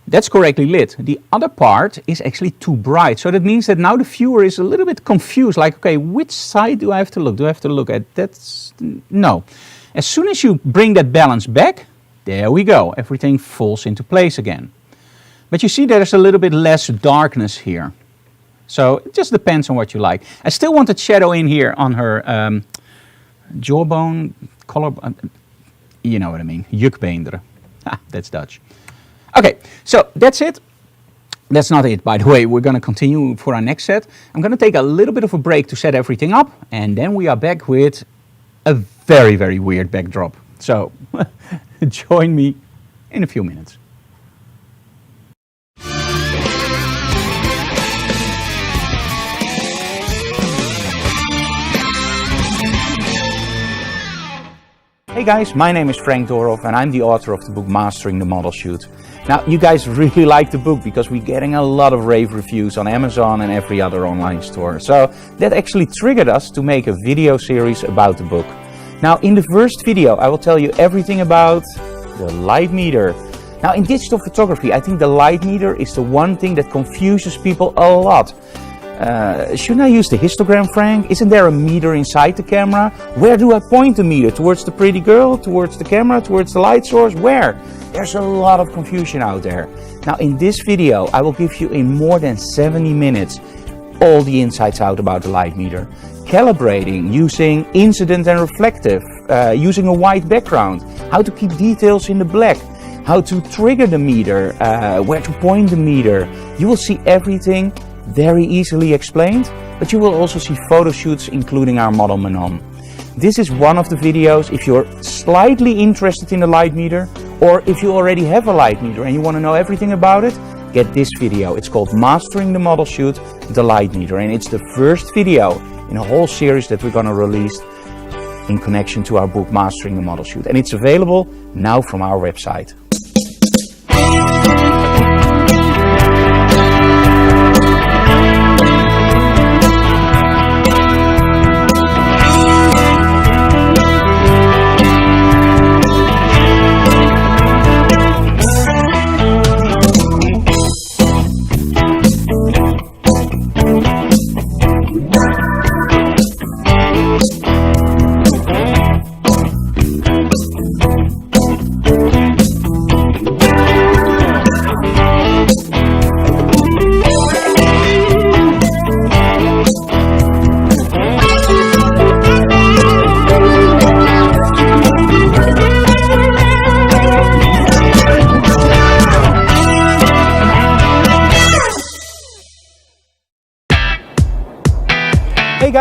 Speaker 1: that's correctly lit. The other part is actually too bright. So that means that now the viewer is a little bit confused, like, okay, which side do I have to look? Do I have to look at that? No. As soon as you bring that balance back, there we go. Everything falls into place again. But you see there's a little bit less darkness here. So it just depends on what you like. I still wanted shadow in here on her jawbone, collar, you know what I mean, jukbeenderen. That's Dutch. Okay, so that's it. That's not it, by the way. We're going to continue for our next set. I'm going to take a little bit of a break to set everything up, and then we are back with a very, very weird backdrop. So join me in a few minutes. Hey guys, my name is Frank Dorhoff and I'm the author of the book Mastering the Model Shoot. Now, you guys really like the book because we're getting a lot of rave reviews on Amazon and every other online store. So that actually triggered us to make a video series about the book. Now, in the first video, I will tell you everything about the light meter. Now, in digital photography, I think the light meter is the one thing that confuses people a lot. Shouldn't I use the histogram, Frank? Isn't there a meter inside the camera? Where do I point the meter? Towards the pretty girl? Towards the camera? Towards the light source? Where? There's a lot of confusion out there. Now in this video I will give you in more than 70 minutes all the insights out about the light meter. Calibrating, using incident and reflective, using a white background, how to keep details in the black, how to trigger the meter, where to point the meter. You will see everything very easily explained, but you will also see photo shoots including our model Manon. This is one of the videos if you're slightly interested in the light meter, or if you already have a light meter and you want to know everything about it, get this video. It's called Mastering the Model Shoot, the light meter, and it's the first video in a whole series that we're going to release in connection to our book Mastering the Model Shoot, and it's available now from our website.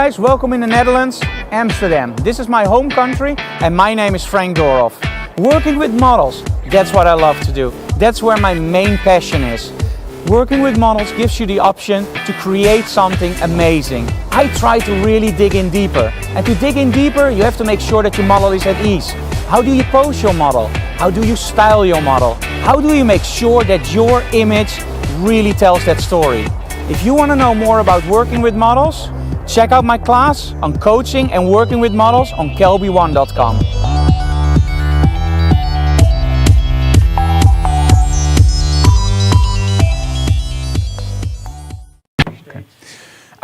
Speaker 1: guys, welcome in the Netherlands, Amsterdam. This is my home country and my name is Frank Dorhoff. Working with models, that's what I love to do. That's where my main passion is. Working with models gives you the option to create something amazing. I try to really dig in deeper. And to dig in deeper, you have to make sure that your model is at ease. How do you pose your model? How do you style your model? How do you make sure that your image really tells that story? If you want to know more about working with models, check out my class on coaching and working with models on kelby1.com.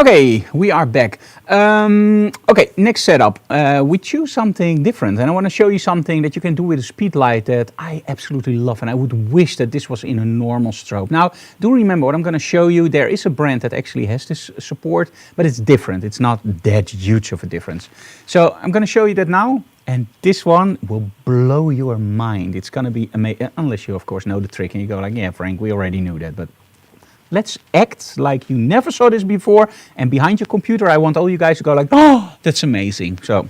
Speaker 1: Okay, we are back. Okay, next setup. We choose something different, and I want to show you something that you can do with a speedlight that I absolutely love, and I would wish that this was in a normal strobe. Now, do remember what I'm going to show you. There is a brand that actually has this support, but it's different. It's not that huge of a difference. So I'm going to show you that now, and this one will blow your mind. It's going to be amazing, unless you, of course, know the trick and you go like, yeah, Frank, we already knew that, but let's act like you never saw this before, and behind your computer I want all you guys to go like, oh, that's amazing. So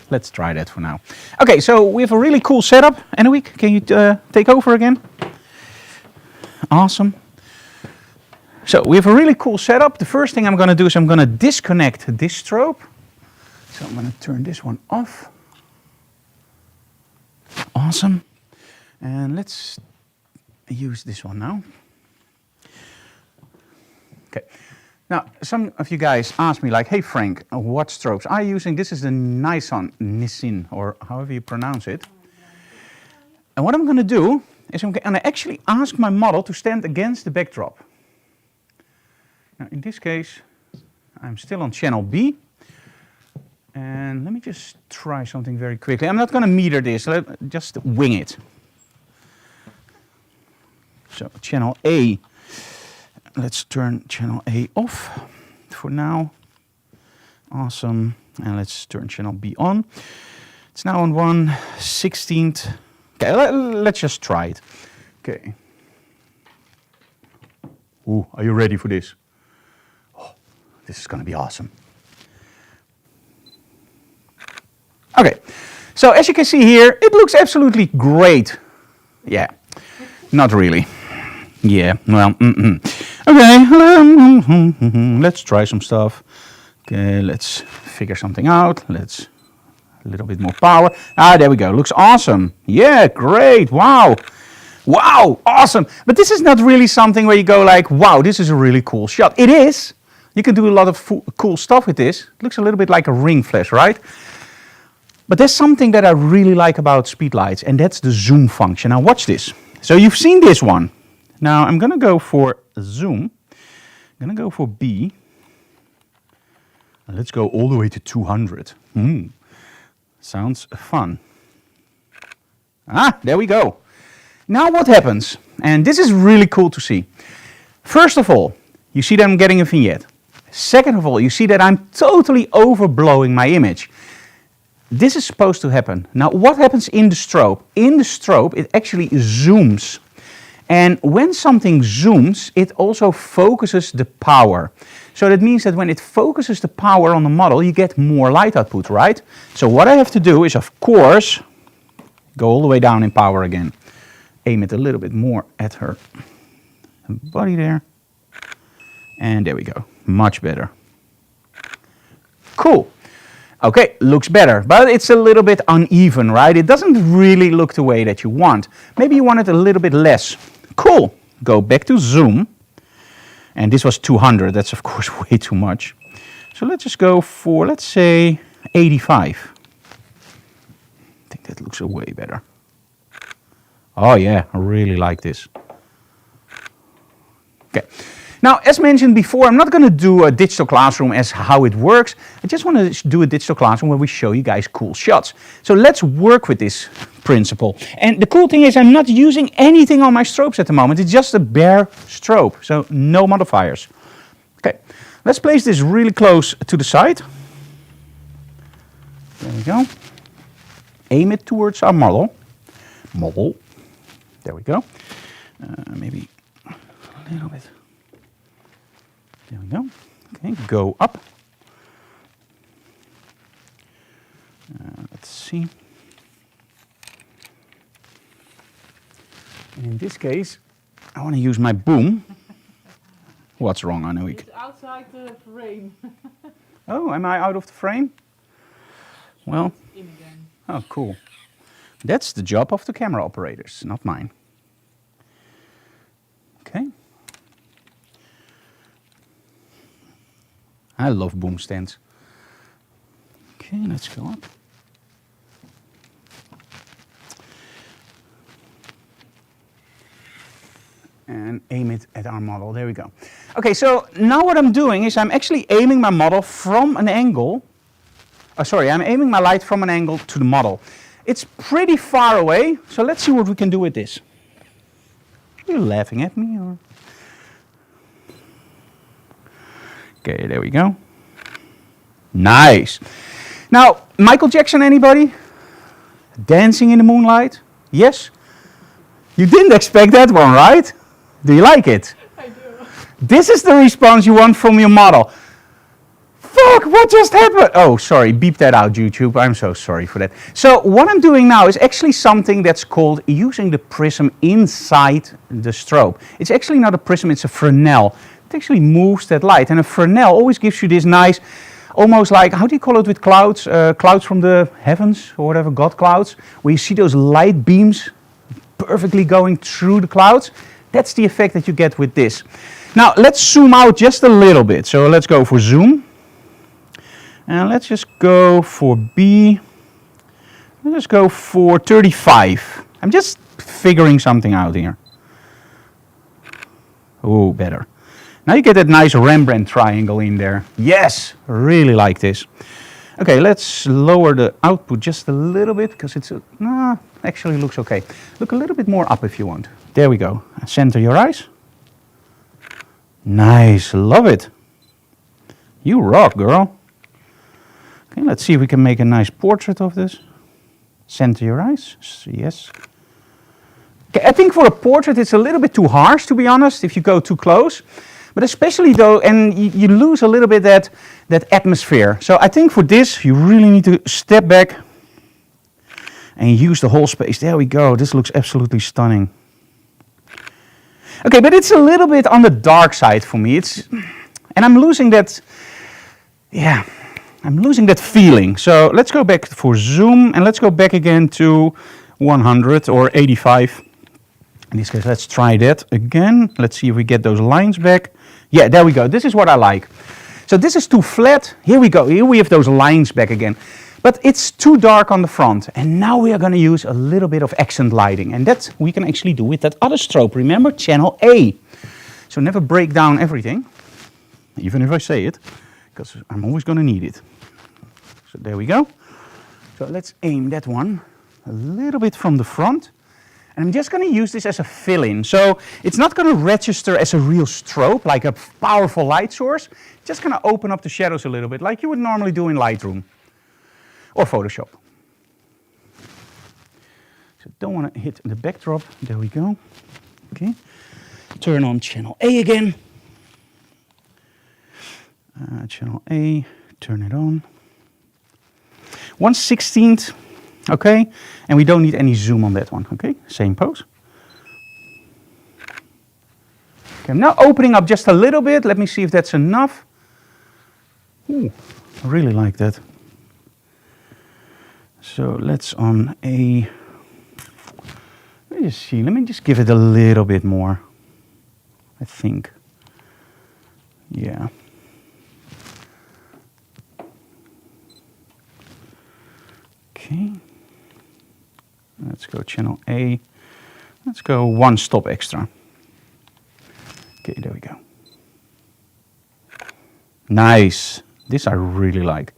Speaker 1: let's try that for now. Okay, so we have a really cool setup. Anouk, can you take over again? Awesome. So we have a really cool setup. The first thing I'm going to do is I'm going to disconnect this strobe. So I'm going to turn this one off. Awesome. And let's use this one now. Okay. Now, some of you guys ask me like, hey Frank, what strobes are you using? This is the Nissin, or however you pronounce it. And what I'm going to do is I'm going to actually ask my model to stand against the backdrop. Now, in this case, I'm still on channel B. And let me just try something very quickly. I'm not going to meter this, just wing it. So, channel A. Let's turn channel A off for now. Awesome. And let's turn channel B on. It's now on 1/16. Okay, let's just try it. Okay. Ooh, are you ready for this? Oh, this is going to be awesome. Okay, so as you can see here, it looks absolutely great. Yeah, not really. Yeah, well, Okay, let's try some stuff. Okay, let's figure something out. Let's a little bit more power. Ah, there we go. Looks awesome. Yeah, great. Wow. Wow, awesome. But this is not really something where you go like, wow, this is a really cool shot. It is. You can do a lot of cool stuff with this. It looks a little bit like a ring flash, right? But there's something that I really like about speedlights, and that's the zoom function. Now watch this. So you've seen this one. Now I'm going to go for zoom. I'm going to go for B. And let's go all the way to 200. Sounds fun. Ah, there we go. Now what happens? And this is really cool to see. First of all, you see that I'm getting a vignette. Second of all, you see that I'm totally overblowing my image. This is supposed to happen. Now what happens in the strobe? In the strobe, it actually zooms. And when something zooms, it also focuses the power. So that means that when it focuses the power on the model, you get more light output, right? So what I have to do is, of course, go all the way down in power again. Aim it a little bit more at her body there. And there we go. Much better. Cool. Okay, looks better, but it's a little bit uneven, right? It doesn't really look the way that you want. Maybe you want it a little bit less. Cool. Go back to zoom. And this was 200. That's, of course, way too much. So let's just go for, let's say, 85. I think that looks way better. Oh, yeah, I really like this. Okay. Now, as mentioned before, I'm not going to do a digital classroom as how it works. I just want to do a digital classroom where we show you guys cool shots. So let's work with this principle. And the cool thing is I'm not using anything on my strobes at the moment. It's just a bare strobe, so no modifiers. Okay, let's place this really close to the side. There we go. Aim it towards our model. There we go. Maybe a little bit. There we go. Okay, go up. Let's see. And in this case, I want to use my boom. What's wrong, Anouk?
Speaker 2: It's outside the frame.
Speaker 1: Oh, am I out of the frame? Well,
Speaker 2: In again.
Speaker 1: oh, cool. That's the job of the camera operators, not mine. Okay. I love boom stands. Okay, let's go up. And aim it at our model. There we go. Okay, so now what I'm doing is I'm actually aiming my model from an angle. I'm aiming my light from an angle to the model. It's pretty far away, so let's see what we can do with this. Are you laughing at me? Or? Okay, there we go. Nice. Now, Michael Jackson, anybody? Dancing in the Moonlight? Yes? You didn't expect that one, right? Do you like it?
Speaker 2: I do.
Speaker 1: This is the response you want from your model. Fuck, what just happened? Oh, sorry, beep that out, YouTube. I'm so sorry for that. So what I'm doing now is actually something that's called using the prism inside the strobe. It's actually not a prism, it's a Fresnel. It actually moves that light. And a Fresnel always gives you this nice, almost like, how do you call it with clouds? Clouds from the heavens or whatever, God clouds, where you see those light beams perfectly going through the clouds. That's the effect that you get with this. Now, let's zoom out just a little bit. So let's go for zoom. And let's just go for B. Let's go for 35. I'm just figuring something out here. Oh, better. Now you get that nice Rembrandt triangle in there. Yes, really like this. Okay, let's lower the output just a little bit because it's actually looks okay. Look a little bit more up if you want. There we go. Center your eyes. Nice, love it. You rock, girl. Okay, let's see if we can make a nice portrait of this. Center your eyes. Yes. Okay, I think for a portrait it's a little bit too harsh, to be honest, if you go too close. But especially though, and you lose a little bit that atmosphere. So I think for this, you really need to step back and use the whole space. There we go. This looks absolutely stunning. Okay, but it's a little bit on the dark side for me. And I'm losing that, I'm losing that feeling. So let's go back for zoom and let's go back again to 100 or 85. In this case, let's try that again. Let's see if we get those lines back. Yeah, there we go. This is what I like. So this is too flat. Here we go. Here we have those lines back again. But it's too dark on the front. And now we are going to use a little bit of accent lighting. And that we can actually do with that other strobe. Remember, channel A. So never break down everything, even if I say it, because I'm always going to need it. So there we go. So let's aim that one a little bit from the front. And I'm just going to use this as a fill-in. So it's not going to register as a real strobe, like a powerful light source. Just going to open up the shadows a little bit, like you would normally do in Lightroom or Photoshop. So don't want to hit the backdrop. There we go. Okay. Turn on channel A again. Channel A, turn it on. 1/16. Okay, and we don't need any zoom on that one, okay? Same pose. Okay, I'm now opening up just a little bit. Let me see if that's enough. Ooh, I really like that. So let's on a, let me just see, let me just give it a little bit more, I think. Yeah. Okay. Let's go channel A. Let's go one stop extra. Okay, there we go. Nice. This I really like.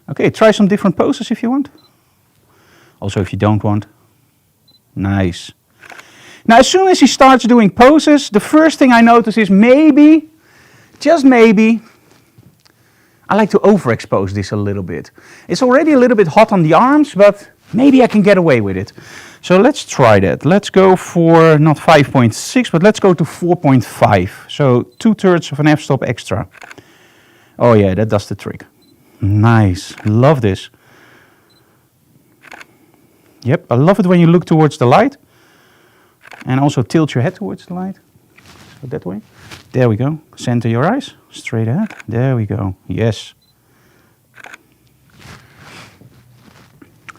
Speaker 1: Okay, try some different poses if you want. Also if you don't want. Nice. Now as soon as he starts doing poses, the first thing I notice is maybe, just maybe, I like to overexpose this a little bit. It's already a little bit hot on the arms, but maybe I can get away with it. So let's try that. Let's go for not 5.6, but let's go to 4.5. So 2/3 of an f-stop extra. Oh yeah, that does the trick. Nice. Love this. Yep, I love it when you look towards the light. And also tilt your head towards the light. So that way. There we go. Center your eyes. Straight ahead. There we go. Yes.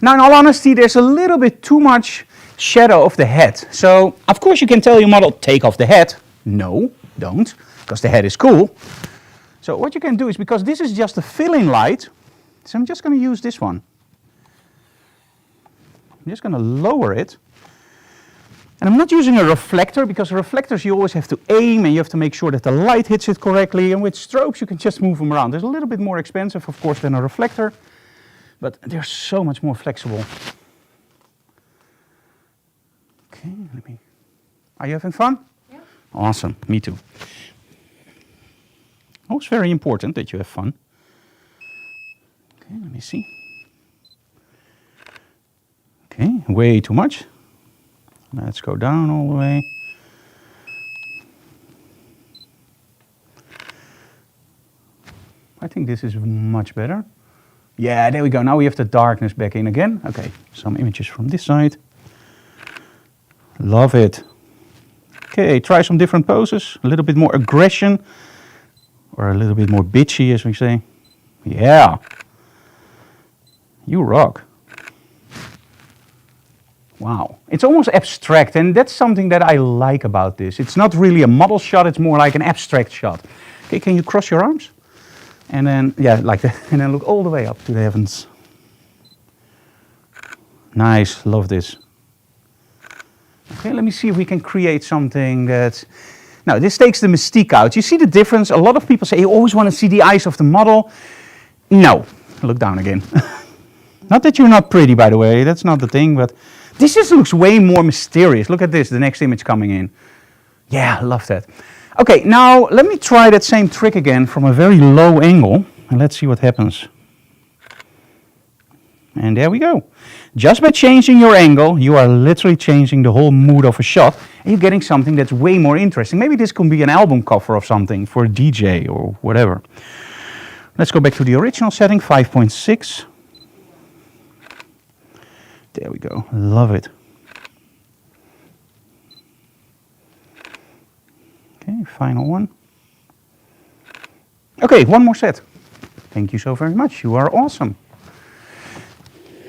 Speaker 1: Now, in all honesty, there's a little bit too much shadow of the head. So, of course, you can tell your model, take off the head. No, don't, because the head is cool. So what you can do is, because this is just a fill-in light, so I'm just going to use this one. I'm just going to lower it. And I'm not using a reflector, because reflectors you always have to aim and you have to make sure that the light hits it correctly. And with strobes you can just move them around. They're a little bit more expensive, of course, than a reflector, but they're so much more flexible. Okay, are you having fun?
Speaker 2: Yeah.
Speaker 1: Awesome, me too. Oh, it's very important that you have fun. Okay, let me see. Okay, way too much. Let's go down all the way. I think this is much better. Yeah, there we go. Now we have the darkness back in again. Okay, some images from this side. Love it. Okay, try some different poses. A little bit more aggression. Or a little bit more bitchy, as we say. Yeah. You rock. Wow. It's almost abstract, and that's something that I like about this. It's not really a model shot, it's more like an abstract shot. Okay, can you cross your arms? And then, yeah, like that. And then look all the way up to the heavens. Nice, love this. Okay, let me see if we can create something that... Now, this takes the mystique out. You see the difference? A lot of people say, you always want to see the eyes of the model. No. Look down again. Not that you're not pretty, by the way. That's not the thing, but this just looks way more mysterious. Look at this, the next image coming in. Yeah, I love that. Okay, now let me try that same trick again from a very low angle. And let's see what happens. And there we go. Just by changing your angle, you are literally changing the whole mood of a shot. And you're getting something that's way more interesting. Maybe this could be an album cover of something for a DJ or whatever. Let's go back to the original setting, 5.6. There we go. Love it. Okay, final one. Okay, one more set. Thank you so very much. You are awesome.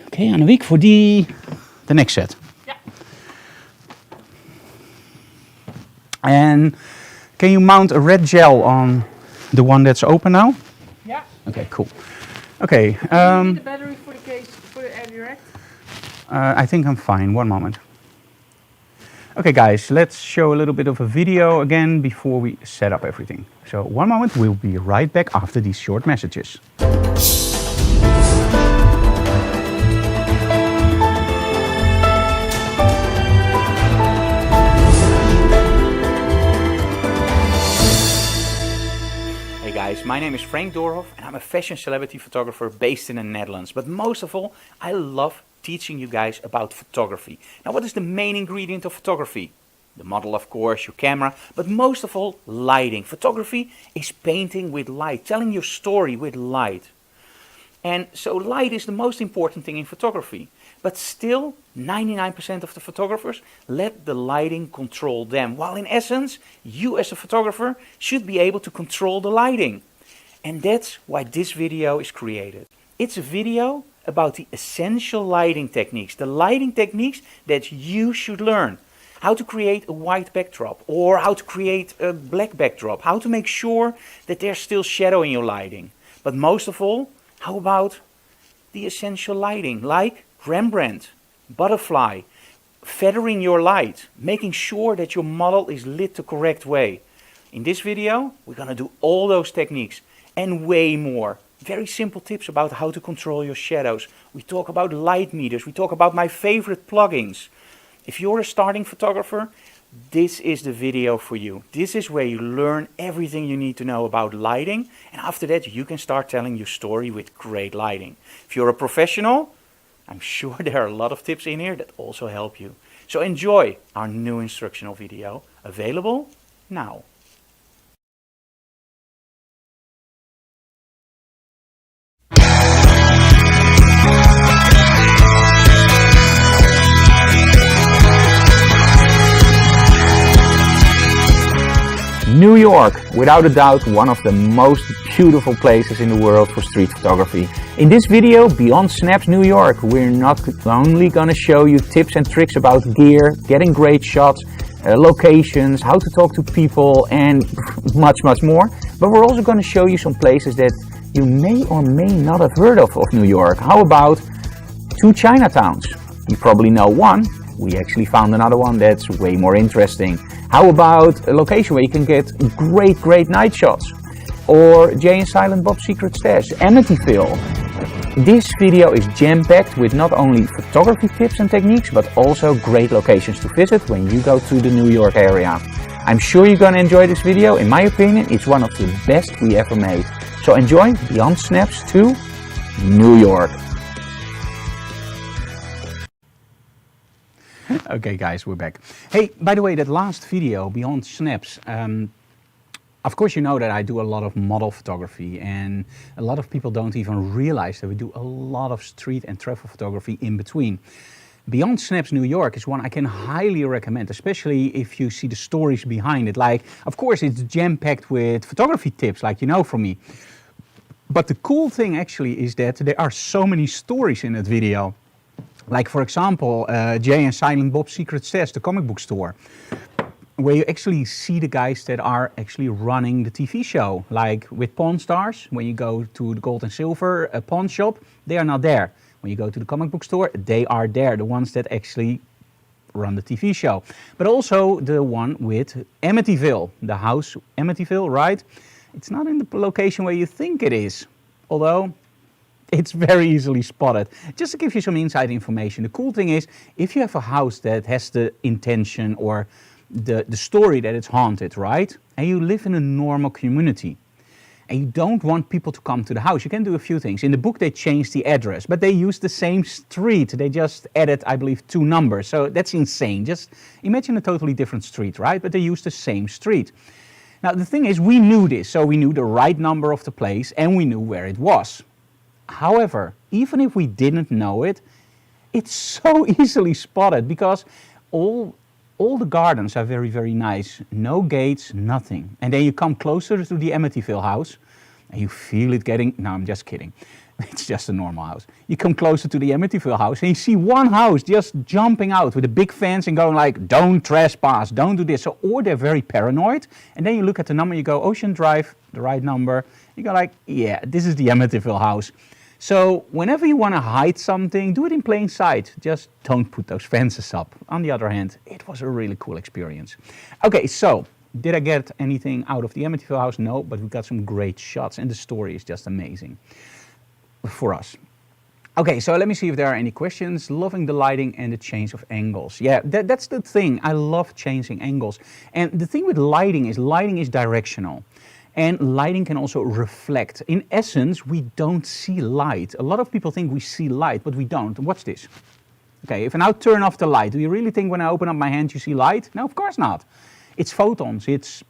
Speaker 1: Okay, Annemiek, for the next set.
Speaker 2: Yeah.
Speaker 1: And can you mount a red gel on the one that's open now?
Speaker 2: Yeah.
Speaker 1: Okay, cool. Okay.
Speaker 2: Do you need the battery for the case, for the direct?
Speaker 1: I think I'm fine. One moment. Okay, guys, let's show a little bit of a video again before we set up everything. So, one moment, we'll be right back after these short messages. Hey guys, my name is Frank Doorhoff and I'm a fashion celebrity photographer based in the Netherlands. But most of all, I love teaching you guys about photography. Now, what is the main ingredient of photography? The model, of course, your camera, but most of all, lighting. Photography is painting with light, telling your story with light. And so light is the most important thing in photography. But still, 99% of the photographers let the lighting control them. While in essence, you as a photographer should be able to control the lighting. And that's why this video is created. It's a video about the essential lighting techniques. The lighting techniques that you should learn. How to create a white backdrop or how to create a black backdrop. How to make sure that there's still shadow in your lighting. But most of all, how about the essential lighting like Rembrandt, butterfly, feathering your light, making sure that your model is lit the correct way. In this video, we're going to do all those techniques and way more. Very simple tips about how to control your shadows. We talk about light meters. We talk about my favorite plugins. If you're a starting photographer, this is the video for you. This is where you learn everything you need to know about lighting. And after that, you can start telling your story with great lighting. If you're a professional, I'm sure there are a lot of tips in here that also help you. So enjoy our new instructional video, available now. New York, without a doubt, one of the most beautiful places in the world for street photography. In this video, Beyond Snaps New York, we're not only gonna show you tips and tricks about gear, getting great shots, locations, how to talk to people, and much more, but we're also gonna show you some places that you may or may not have heard of New York. How about 2 Chinatowns? You probably know one. We actually found another one that's way more interesting. How about a location where you can get great night shots? Or Jay and Silent Bob's secret stash, Amityville. This video is jam-packed with not only photography tips and techniques, but also great locations to visit when you go to the New York area. I'm sure you're gonna enjoy this video. In my opinion, it's one of the best we ever made. So enjoy Beyond Snaps to New York. Okay guys, we're back. Hey, by the way, that last video, Beyond Snaps, of course you know that I do a lot of model photography, and a lot of people don't even realize that we do a lot of street and travel photography in between. Beyond Snaps New York is one I can highly recommend, especially if you see the stories behind it. Like, of course it's jam-packed with photography tips, like you know from me. But the cool thing actually is that there are so many stories in that video. Like for example, Jay and Silent Bob's Secret Stash, the comic book store, where you actually see the guys that are actually running the TV show. Like with Pawn Stars, when you go to the gold and silver pawn shop, they are not there. When you go to the comic book store, they are there, the ones that actually run the TV show. But also the one with Amityville, the house Amityville, right? It's not in the location where you think it is, although it's very easily spotted. Just to give you some inside information, the cool thing is, if you have a house that has the intention or the story that it's haunted, right? And you live in a normal community, and you don't want people to come to the house, you can do a few things. In the book they changed the address, but they used the same street. They just added, I believe, 2 numbers. So that's insane. Just imagine a totally different street, right? But they used the same street. Now the thing is, we knew this, so we knew the right number of the place and we knew where it was. However, even if we didn't know it, it's so easily spotted because all the gardens are very nice. No gates, nothing. And then you come closer to the Amityville house and you feel it getting, no, I'm just kidding. It's just a normal house. You come closer to the Amityville house and you see one house just jumping out with a big fence and going like, don't trespass, don't do this. So, or they're very paranoid. And then you look at the number, you go Ocean Drive, the right number. You go like, yeah, this is the Amityville house. So whenever you want to hide something, do it in plain sight. Just don't put those fences up. On the other hand, it was a really cool experience. Okay, so did I get anything out of the Amityville house? No, but we got some great shots and the story is just amazing for us. Okay, so let me see if there are any questions. Loving the lighting and the change of angles. Yeah, that's the thing. I love changing angles. And the thing with lighting is directional. And lighting can also reflect. In essence, we don't see light. A lot of people think we see light, but we don't. Watch this. Okay, if I now turn off the light, do you really think when I open up my hand you see light? No, of course not. It's photons, it's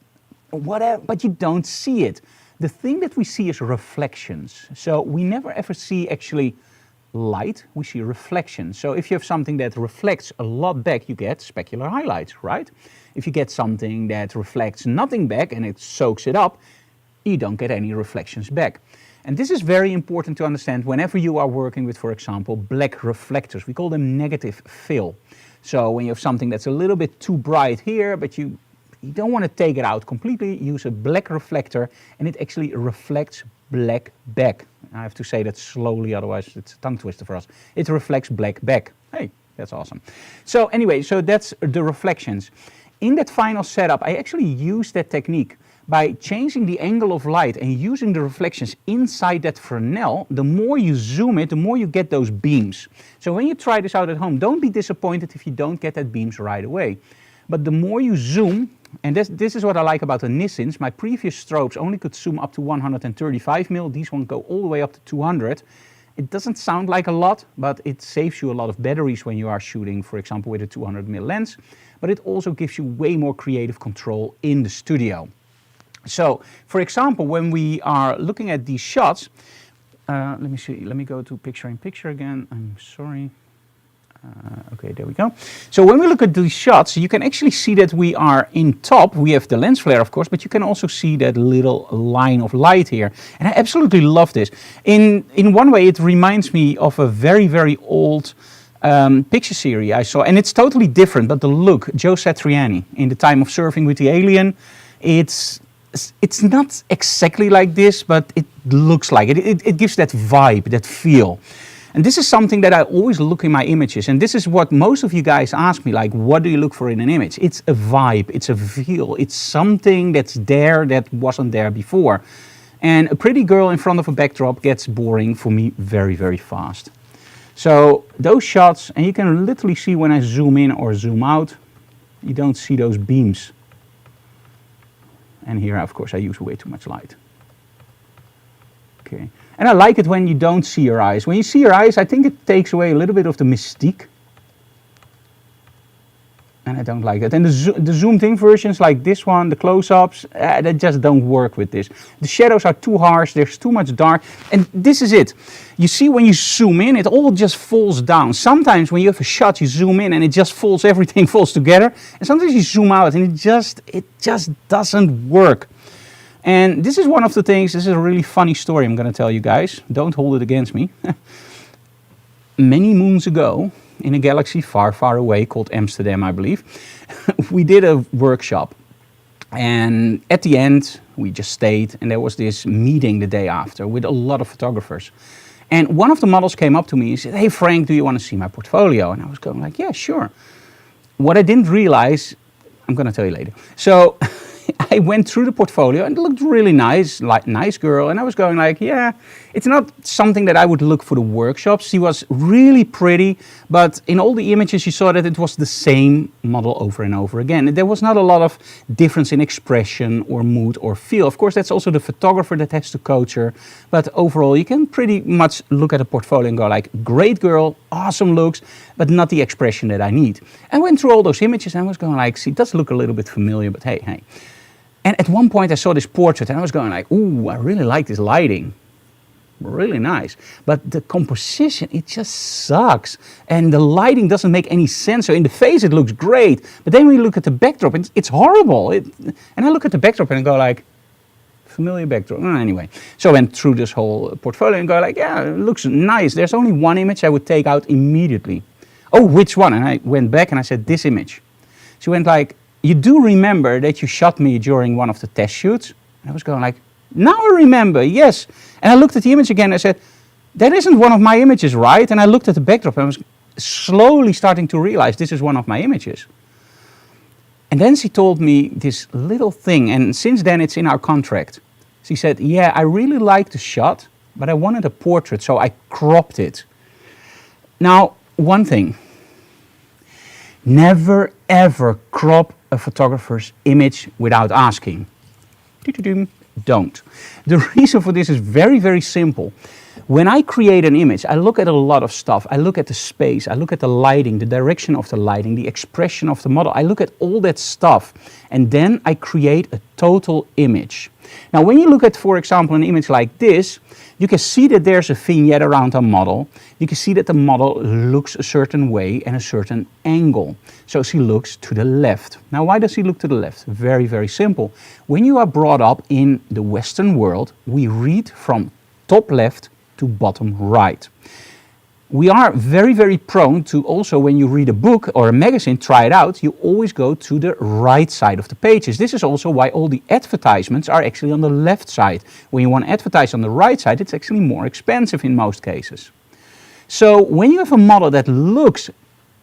Speaker 1: whatever, but you don't see it. The thing that we see is reflections. So we never ever see actually light, we see reflections. So if you have something that reflects a lot back, you get specular highlights, right? If you get something that reflects nothing back and it soaks it up, you don't get any reflections back. And this is very important to understand whenever you are working with, for example, black reflectors. We call them negative fill. So when you have something that's a little bit too bright here, but you don't want to take it out completely, use a black reflector and it actually reflects black back. I have to say that slowly, otherwise it's a tongue twister for us. It reflects black back. Hey, that's awesome. So anyway, so that's the reflections. In that final setup, I actually used that technique by changing the angle of light and using the reflections inside that Fresnel. The more you zoom it, the more you get those beams. So when you try this out at home, don't be disappointed if you don't get that beams right away. But the more you zoom, and this is what I like about the Nissins. My previous strobes only could zoom up to 135 mil. These ones go all the way up to 200. It doesn't sound like a lot, but it saves you a lot of batteries when you are shooting, for example, with a 200 mil lens. But it also gives you way more creative control in the studio. So, for example, when we are looking at these shots, let me see, let me go to picture in picture again. I'm sorry. Okay, there we go. So when we look at these shots, you can actually see that we are in top. We have the lens flare, of course, but you can also see that little line of light here. And I absolutely love this. In one way, it reminds me of a very, very old picture series I saw. And it's totally different, but the look, Joe Satriani, in The Time of Surfing with the Alien, it's not exactly like this, but it looks like it. It gives that vibe, that feel. And this is something that I always look in my images. And this is what most of you guys ask me, like, what do you look for in an image? It's a vibe, it's a feel, it's something that's there that wasn't there before. And a pretty girl in front of a backdrop gets boring for me very, very fast. So those shots, and you can literally see when I zoom in or zoom out, you don't see those beams. And here, of course, I use way too much light. Okay. And I like it when you don't see your eyes. When you see your eyes, I think it takes away a little bit of the mystique. And I don't like that. And the zoomed in versions like this one, the close-ups, they just don't work with this. The shadows are too harsh, there's too much dark. And this is it. You see when you zoom in, it all just falls down. Sometimes when you have a shot, you zoom in and it just falls, everything falls together. And sometimes you zoom out and it just doesn't work. And this is one of the things, this is a really funny story I'm going to tell you guys. Don't hold it against me. Many moons ago, in a galaxy far, far away called Amsterdam, I believe, we did a workshop. And at the end, we just stayed, and there was this meeting the day after with a lot of photographers. And one of the models came up to me and said, "Hey Frank, do you want to see my portfolio?" And I was going like, "Yeah, sure." What I didn't realize, I'm going to tell you later. So I went through the portfolio and it looked really nice, like nice girl. And I was going like, yeah, it's not something that I would look for the workshops. She was really pretty, but in all the images you saw that it was the same model over and over again. And there was not a lot of difference in expression or mood or feel. Of course, that's also the photographer that has to coach her. But overall, you can pretty much look at a portfolio and go like, great girl, awesome looks, but not the expression that I need. I went through all those images and I was going like, see, it does look a little bit familiar, but hey. And at one point I saw this portrait and I was going like, ooh, I really like this lighting. Really nice. But the composition, it just sucks. And the lighting doesn't make any sense. So in the face it looks great. But then when you look at the backdrop, it's horrible. And I look at the backdrop and I go like, familiar backdrop. Anyway, so I went through this whole portfolio and go like, yeah, it looks nice. There's only one image I would take out immediately. Oh, which one? And I went back and I said, this image. She went like, you do remember that you shot me during one of the test shoots? And I was going like, now I remember, yes. And I looked at the image again and I said, that isn't one of my images, right? And I looked at the backdrop and I was slowly starting to realize this is one of my images. And then she told me this little thing, and since then it's in our contract. She said, yeah, I really liked the shot, but I wanted a portrait, so I cropped it. Now, one thing. Never ever crop a photographer's image without asking. Don't. The reason for this is very, very simple. When I create an image, I look at a lot of stuff. I look at the space, I look at the lighting, the direction of the lighting, the expression of the model. I look at all that stuff and then I create a total image. Now when you look at, for example, an image like this, you can see that there's a vignette around a model. You can see that the model looks a certain way and a certain angle. So she looks to the left. Now why does she look to the left? Very, very simple. When you are brought up in the Western world, we read from top left to bottom right. We are very, very prone to also, when you read a book or a magazine, try it out, you always go to the right side of the pages. This is also why all the advertisements are actually on the left side. When you want to advertise on the right side, it's actually more expensive in most cases. So when you have a model that looks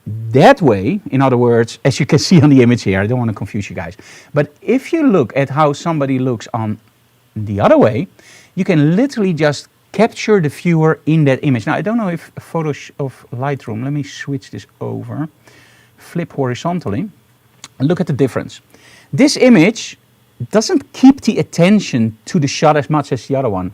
Speaker 1: that way, in other words, as you can see on the image here, I don't want to confuse you guys, but if you look at how somebody looks on the other way, you can literally just capture the viewer in that image. Now, I don't know if photos of Lightroom, let me switch this over, flip horizontally, and look at the difference. This image doesn't keep the attention to the shot as much as the other one.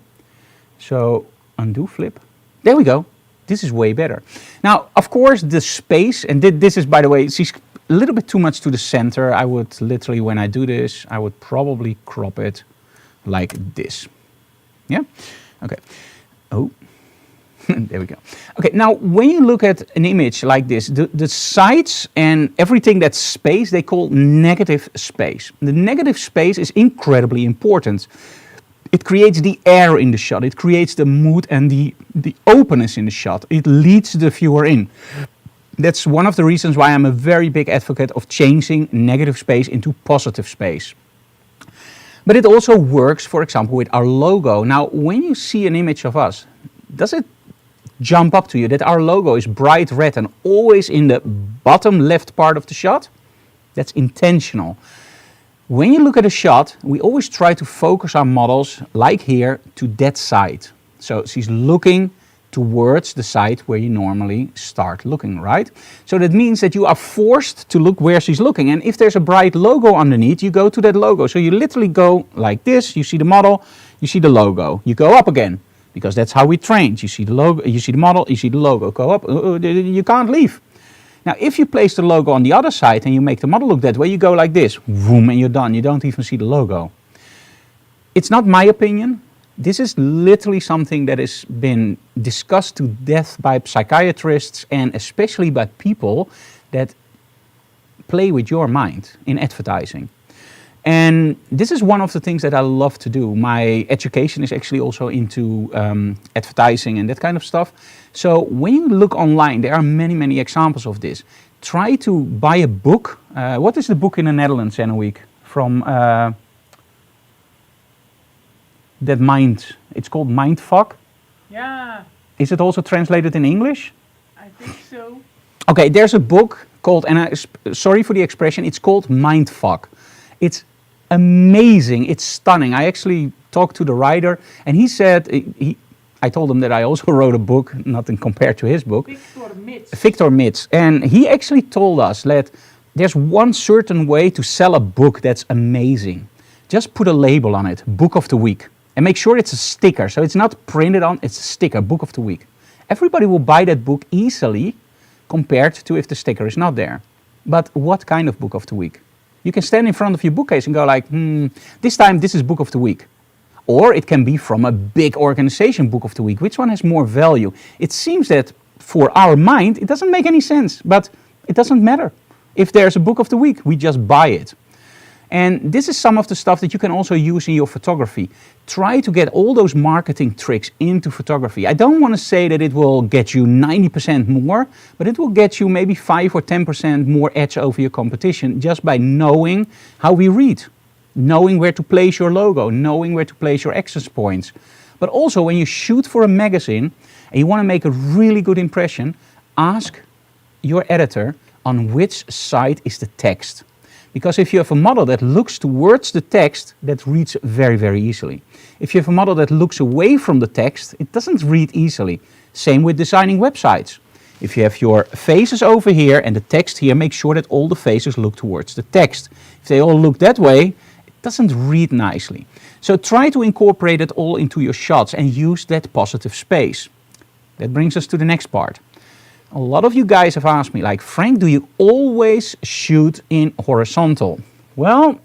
Speaker 1: So, undo, flip. There we go. This is way better. Now, of course, the space, and this is, by the way, she's a little bit too much to the center. I would literally, when I do this, I would probably crop it like this. Yeah? Okay. Oh. There we go. Okay, now when you look at an image like this, the sides and everything that's space, they call negative space. The negative space is incredibly important. It creates the air in the shot. It creates the mood and the openness in the shot. It leads the viewer in. That's one of the reasons why I'm a very big advocate of changing negative space into positive space. But it also works, for example, with our logo. Now, when you see an image of us, does it jump up to you that our logo is bright red and always in the bottom left part of the shot? That's intentional. When you look at a shot, we always try to focus our models, like here, to that side. So she's looking towards the side where you normally start looking, right? So that means that you are forced to look where she's looking. And if there's a bright logo underneath, you go to that logo. So you literally go like this, you see the model, you see the logo. You go up again, because that's how we trained. You see the logo, you see the model, you see the logo. Go up, you can't leave. Now, if you place the logo on the other side and you make the model look that way, you go like this, boom, and you're done. You don't even see the logo. It's not my opinion. This is literally something that has been discussed to death by psychiatrists and especially by people that play with your mind in advertising. And this is one of the things that I love to do. My education is actually also into advertising and that kind of stuff. So when you look online, there are many, many examples of this. Try to buy a book. What is the book in the Netherlands, Anne-Week? From that mind, it's called Mindfuck.
Speaker 2: Yeah,
Speaker 1: Is it also translated in English?
Speaker 2: I think so.
Speaker 1: Okay, there's a book called, and sorry for the expression, it's called Mindfuck. It's amazing, it's stunning. I actually talked to the writer and he said, I told him that I also wrote a book, nothing compared to his book. Victor Mitz. And he actually told us that there's one certain way to sell a book that's amazing. Just put a label on it, Book of the Week. And make sure it's a sticker, so it's not printed on, it's a sticker, Book of the Week. Everybody will buy that book easily compared to if the sticker is not there. But what kind of Book of the Week? You can stand in front of your bookcase and go like, this time this is Book of the Week. Or it can be from a big organization, Book of the Week. Which one has more value? It seems that for our mind, it doesn't make any sense, but it doesn't matter. If there's a Book of the Week, we just buy it. And this is some of the stuff that you can also use in your photography. Try to get all those marketing tricks into photography. I don't want to say that it will get you 90% more, but it will get you maybe 5 or 10% more edge over your competition just by knowing how we read, knowing where to place your logo, knowing where to place your access points. But also when you shoot for a magazine and you want to make a really good impression, ask your editor on which side is the text. Because if you have a model that looks towards the text, that reads very, very easily. If you have a model that looks away from the text, it doesn't read easily. Same with designing websites. If you have your faces over here and the text here, make sure that all the faces look towards the text. If they all look that way, it doesn't read nicely. So try to incorporate it all into your shots and use that positive space. That brings us to the next part. A lot of you guys have asked me, like, Frank, do you always shoot in horizontal? Well,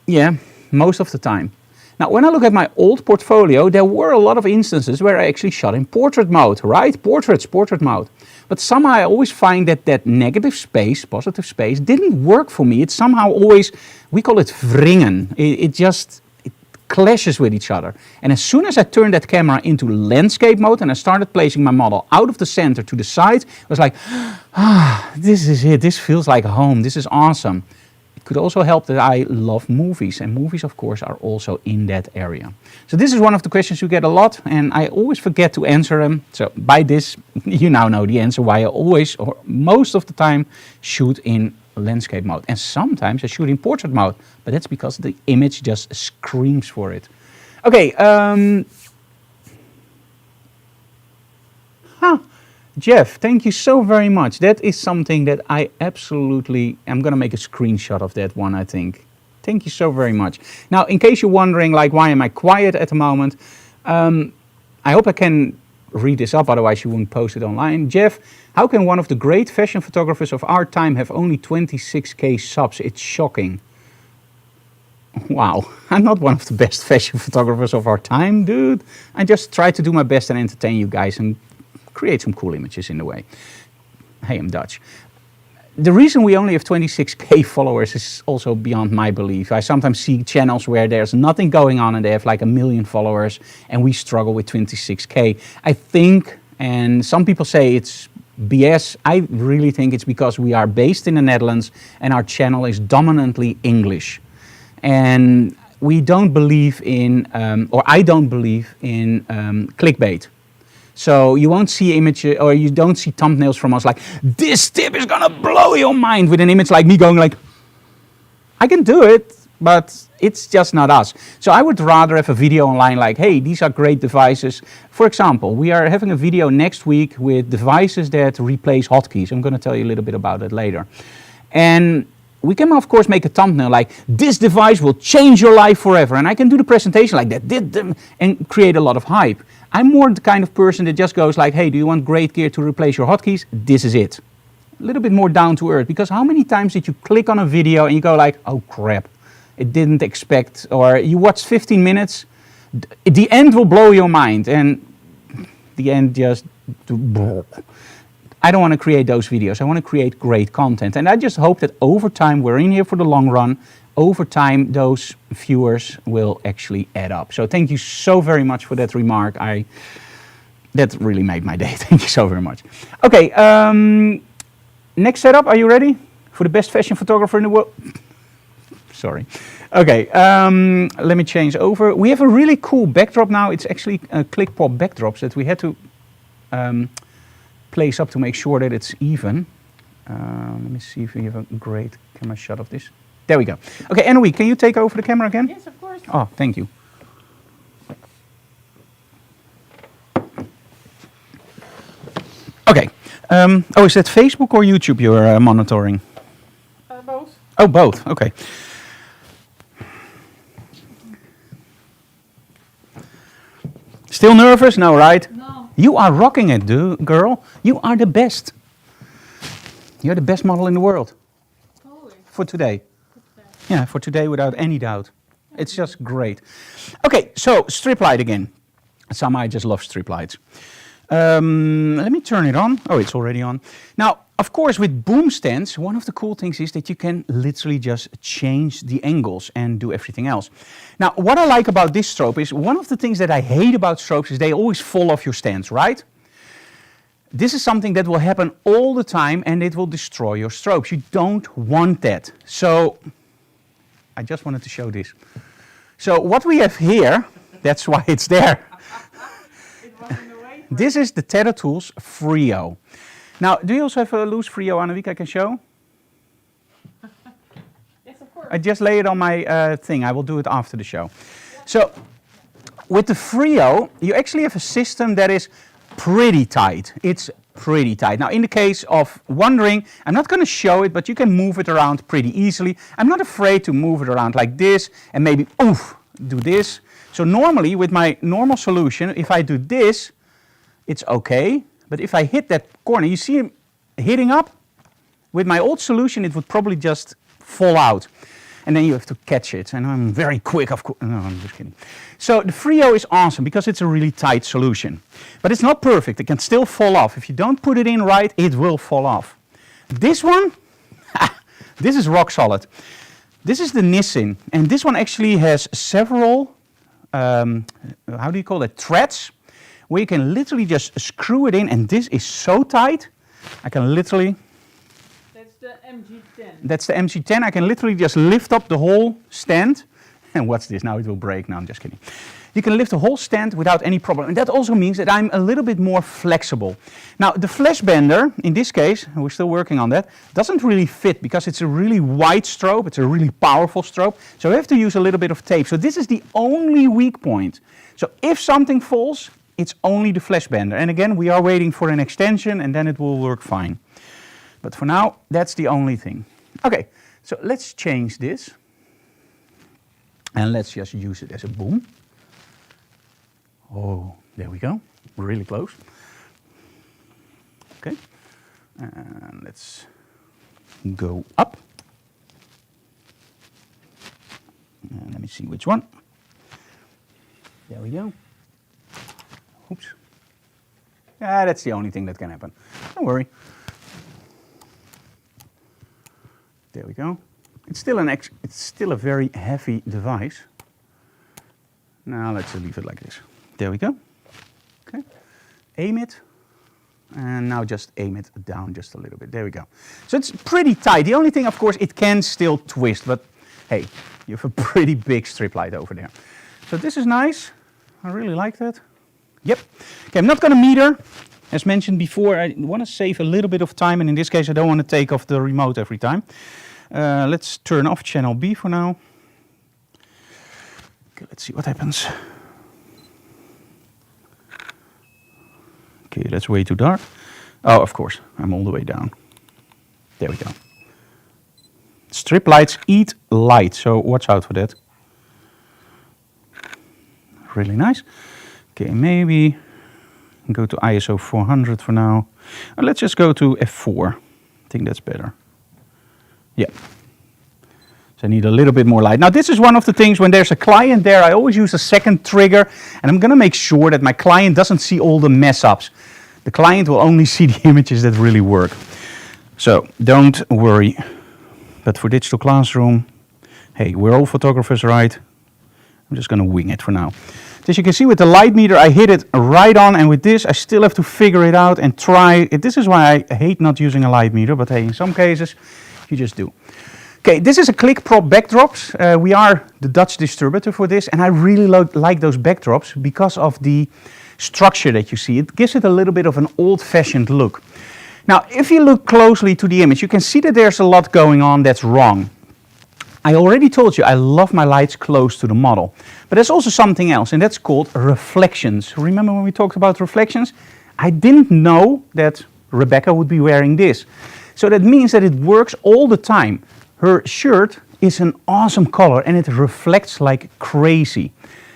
Speaker 1: yeah, most of the time. Now, when I look at my old portfolio, there were a lot of instances where I actually shot in portrait mode, right? Portrait mode. But somehow I always find that that negative space, positive space, didn't work for me. It's somehow always, we call it wringen. It just clashes with each other. And as soon as I turned that camera into landscape mode and I started placing my model out of the center to the side, I was like, this is it. This feels like home. This is awesome. It could also help that I love movies, and movies, of course, are also in that area. So this is one of the questions you get a lot, and I always forget to answer them. So by this, you now know the answer why I always, or most of the time, shoot in landscape mode. And sometimes I shoot in portrait mode, but that's because the image just screams for it. Okay, Jeff, thank you so very much. That is something that I absolutely, I'm going to make a screenshot of that one, I think. Thank you so very much. Now, in case you're wondering, like, why am I quiet at the moment? I hope I can read this up, otherwise you won't post it online. Jeff, how can one of the great fashion photographers of our time have only 26k subs? It's shocking. Wow, I'm not one of the best fashion photographers of our time, dude. I just try to do my best and entertain you guys and create some cool images in the way. Hey, I'm Dutch. The reason we only have 26k followers is also beyond my belief. I sometimes see channels where there's nothing going on and they have like 1 million followers and we struggle with 26k. I think, and some people say it's BS, I really think it's because we are based in the Netherlands and our channel is dominantly English. And we don't believe in, or I don't believe in clickbait. So you won't see images, or you don't see thumbnails from us like, this tip is gonna blow your mind, with an image like me going like, I can do it, but it's just not us. So I would rather have a video online like, hey, these are great devices. For example, we are having a video next week with devices that replace hotkeys. I'm gonna tell you a little bit about it later. And we can of course make a thumbnail like, this device will change your life forever. And I can do the presentation like that and create a lot of hype. I'm more the kind of person that just goes like, hey, do you want great gear to replace your hotkeys? This is it. A little bit more down to earth, because how many times did you click on a video and you go like, oh crap, it didn't expect, or you watch 15 minutes, the end will blow your mind, and the end just, I don't want to create those videos. I want to create great content. And I just hope that over time, we're in here for the long run, over time those viewers will actually add up. So thank you so very much for that remark. That really made my day. Thank you so very much. Okay, next setup, are you ready? For the best fashion photographer in the world? Sorry. Okay, let me change over. We have a really cool backdrop now. It's actually click pop backdrops that we had to place up to make sure that it's even. Let me see if we have a great camera shot of this. There we go. Okay, Anne-Louise, can you take over the camera again?
Speaker 2: Yes, of course.
Speaker 1: Oh, thank you. Okay. Oh, is that Facebook or YouTube you're monitoring?
Speaker 2: Both.
Speaker 1: Oh, both. Okay. Still nervous? No, right?
Speaker 3: No.
Speaker 1: You are rocking it, girl. You are the best. You're the best model in the world.
Speaker 3: Always.
Speaker 1: For today. Yeah, for today without any doubt. It's just great. Okay, so strip light again. Somehow I just love strip lights. Let me turn it on. Oh, it's already on. Now, of course, with boom stands, one of the cool things is that you can literally just change the angles and do everything else. Now, what I like about this strobe is, one of the things that I hate about strobes is they always fall off your stands, right? This is something that will happen all the time and it will destroy your strobes. You don't want that. So, I just wanted to show this. So, what we have here, that's why it's there.
Speaker 2: It was in the way.
Speaker 1: This is the Tether Tools Frio. Now, do you also have a loose Frio, Anne-Louise, I can show?
Speaker 2: Yes, of course.
Speaker 1: I just lay it on my thing. I will do it after the show. So, with the Frio, you actually have a system that is pretty tight. It's pretty tight. Now, in the case of wondering, I'm not going to show it, but you can move it around pretty easily. I'm not afraid to move it around like this and maybe, oof, do this. So normally, with my normal solution, if I do this, it's okay. But if I hit that corner, you see him hitting up? With my old solution, it would probably just fall out. And then you have to catch it. And I'm very quick, of course. No, I'm just kidding. So the Frio is awesome because it's a really tight solution. But it's not perfect. It can still fall off. If you don't put it in right, it will fall off. This one, this is rock solid. This is the Nissin. And this one actually has several, how do you call it, threads, where you can literally just screw it in. And this is so tight, I can literally...
Speaker 2: That's the MG10.
Speaker 1: That's the MG10. I can literally just lift up the whole stand. And what's this? Now it will break. No, I'm just kidding. You can lift the whole stand without any problem. And that also means that I'm a little bit more flexible. Now, the flash bender, in this case, we're still working on that, doesn't really fit because it's a really wide strobe. It's a really powerful strobe. So we have to use a little bit of tape. So this is the only weak point. So if something falls, it's only the flash bender. And again, we are waiting for an extension and then it will work fine. But for now, that's the only thing. Okay, so let's change this. And let's just use it as a boom. Oh, there we go. Really close. Okay. And let's go up. Let me see which one. There we go. Oops. Yeah, that's the only thing that can happen. Don't worry. There we go. It's still a very heavy device. Now let's leave it like this. There we go. Okay. Aim it. And now just aim it down just a little bit. There we go. So it's pretty tight. The only thing, of course, it can still twist, but hey, you have a pretty big strip light over there. So this is nice. I really like that. Yep. Okay, I'm not going to meter. As mentioned before, I want to save a little bit of time, and in this case, I don't want to take off the remote every time. Let's turn off channel B for now. Okay, let's see what happens. Okay, that's way too dark. Oh, of course, I'm all the way down. There we go. Strip lights eat light, so watch out for that. Really nice. Okay, maybe go to ISO 400 for now. Let's just go to f4. I think that's better. Yeah. So I need a little bit more light. Now this is one of the things when there's a client there, I always use a second trigger, and I'm going to make sure that my client doesn't see all the mess ups. The client will only see the images that really work. So don't worry. But for digital classroom, hey, we're all photographers, right? I'm just going to wing it for now. As you can see with the light meter, I hit it right on, and with this I still have to figure it out and try. This is why I hate not using a light meter, but hey, in some cases you just do. Okay, this is a click prop backdrops. We are the Dutch distributor for this, and I really like those backdrops because of the structure that you see. It gives it a little bit of an old-fashioned look. Now, if you look closely to the image, you can see that there's a lot going on that's wrong. I already told you I love my lights close to the model, but there's also something else, and that's called reflections. Remember when we talked about reflections? I didn't know that Rebecca would be wearing this. So that means that it works all the time. Her shirt is an awesome color and it reflects like crazy.